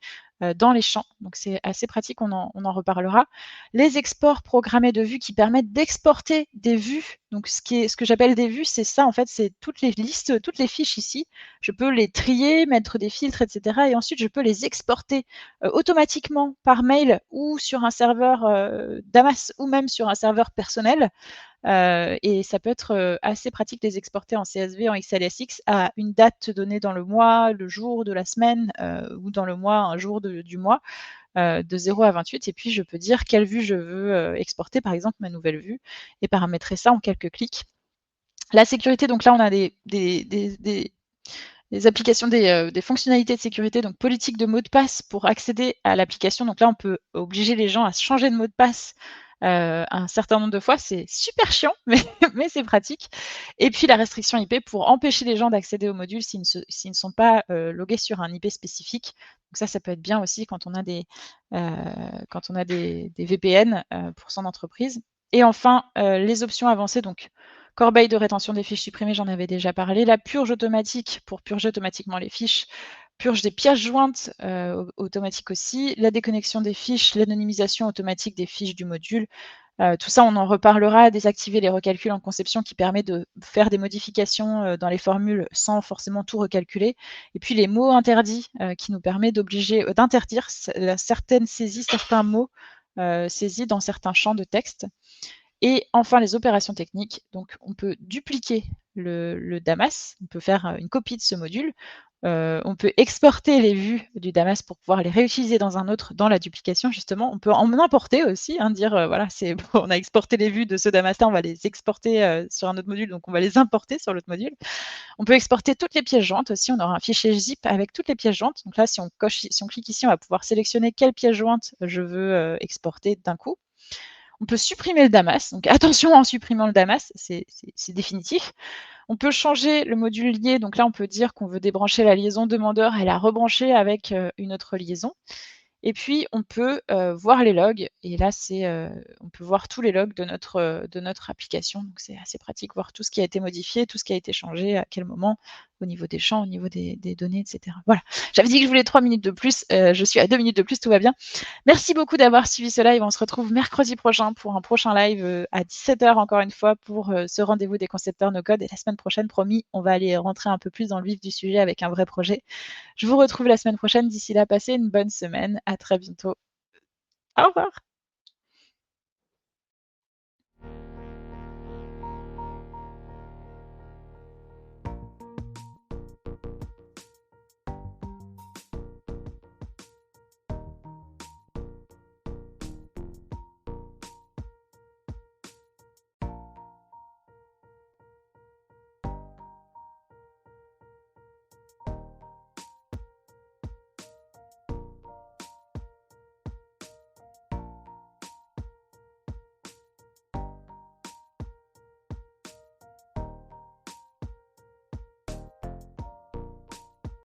dans les champs. Donc c'est assez pratique, on en reparlera. Les exports programmés de vues qui permettent d'exporter des vues. Donc ce que j'appelle des vues, c'est ça en fait, c'est toutes les listes, toutes les fiches ici. Je peux les trier, mettre des filtres, etc. Et ensuite, je peux les exporter automatiquement par mail ou sur un serveur Damas ou même sur un serveur personnel. Et ça peut être assez pratique de les exporter en CSV, en XLSX à une date donnée dans le mois, le jour de la semaine ou dans le mois, un jour du mois, de 0 à 28. Et puis, je peux dire quelle vue je veux exporter, par exemple ma nouvelle vue, et paramétrer ça en quelques clics. La sécurité, donc là, on a des applications, des fonctionnalités de sécurité, donc politique de mot de passe pour accéder à l'application. Donc là, on peut obliger les gens à changer de mot de passe un certain nombre de fois. C'est super chiant, mais c'est pratique. Et puis la restriction IP pour empêcher les gens d'accéder au module s'ils ne sont pas logués sur un IP spécifique. Donc ça peut être bien aussi quand on a des VPN pour son entreprise. Et enfin, les options avancées, donc corbeille de rétention des fiches supprimées, j'en avais déjà parlé. La purge automatique pour purger automatiquement les fiches. Purge des pièces jointes automatique aussi. La déconnexion des fiches, l'anonymisation automatique des fiches du module. Tout ça, on en reparlera. Désactiver les recalculs en conception qui permet de faire des modifications dans les formules sans forcément tout recalculer. Et puis les mots interdits qui nous permet d'interdire certaines saisies, certains mots saisis dans certains champs de texte. Et enfin, les opérations techniques. Donc, on peut dupliquer le Damas, on peut faire une copie de ce module. On peut exporter les vues du Damas pour pouvoir les réutiliser dans un autre, dans la duplication justement. On peut en importer aussi, dire voilà, on a exporté les vues de ce Damas-là, on va les exporter sur un autre module, donc on va les importer sur l'autre module. On peut exporter toutes les pièces jointes aussi, on aura un fichier zip avec toutes les pièces jointes. Donc là, si on clique ici, on va pouvoir sélectionner quelle pièce jointe je veux exporter d'un coup. On peut supprimer le Damas. Donc attention en supprimant le Damas, c'est définitif. On peut changer le module lié. Donc là, on peut dire qu'on veut débrancher la liaison demandeur et la rebrancher avec une autre liaison. Et puis, on peut voir les logs. Et là, on peut voir tous les logs de notre application. Donc, c'est assez pratique, voir tout ce qui a été modifié, tout ce qui a été changé, à quel moment, au niveau des champs, au niveau des données, etc. Voilà. J'avais dit que je voulais 3 minutes de plus. Je suis à 2 minutes de plus, tout va bien. Merci beaucoup d'avoir suivi ce live. On se retrouve mercredi prochain pour un prochain live à 17h encore une fois pour ce rendez-vous des concepteurs no code. Et la semaine prochaine, promis, on va aller rentrer un peu plus dans le vif du sujet avec un vrai projet. Je vous retrouve la semaine prochaine. D'ici là, passez une bonne semaine. À très bientôt. Au revoir.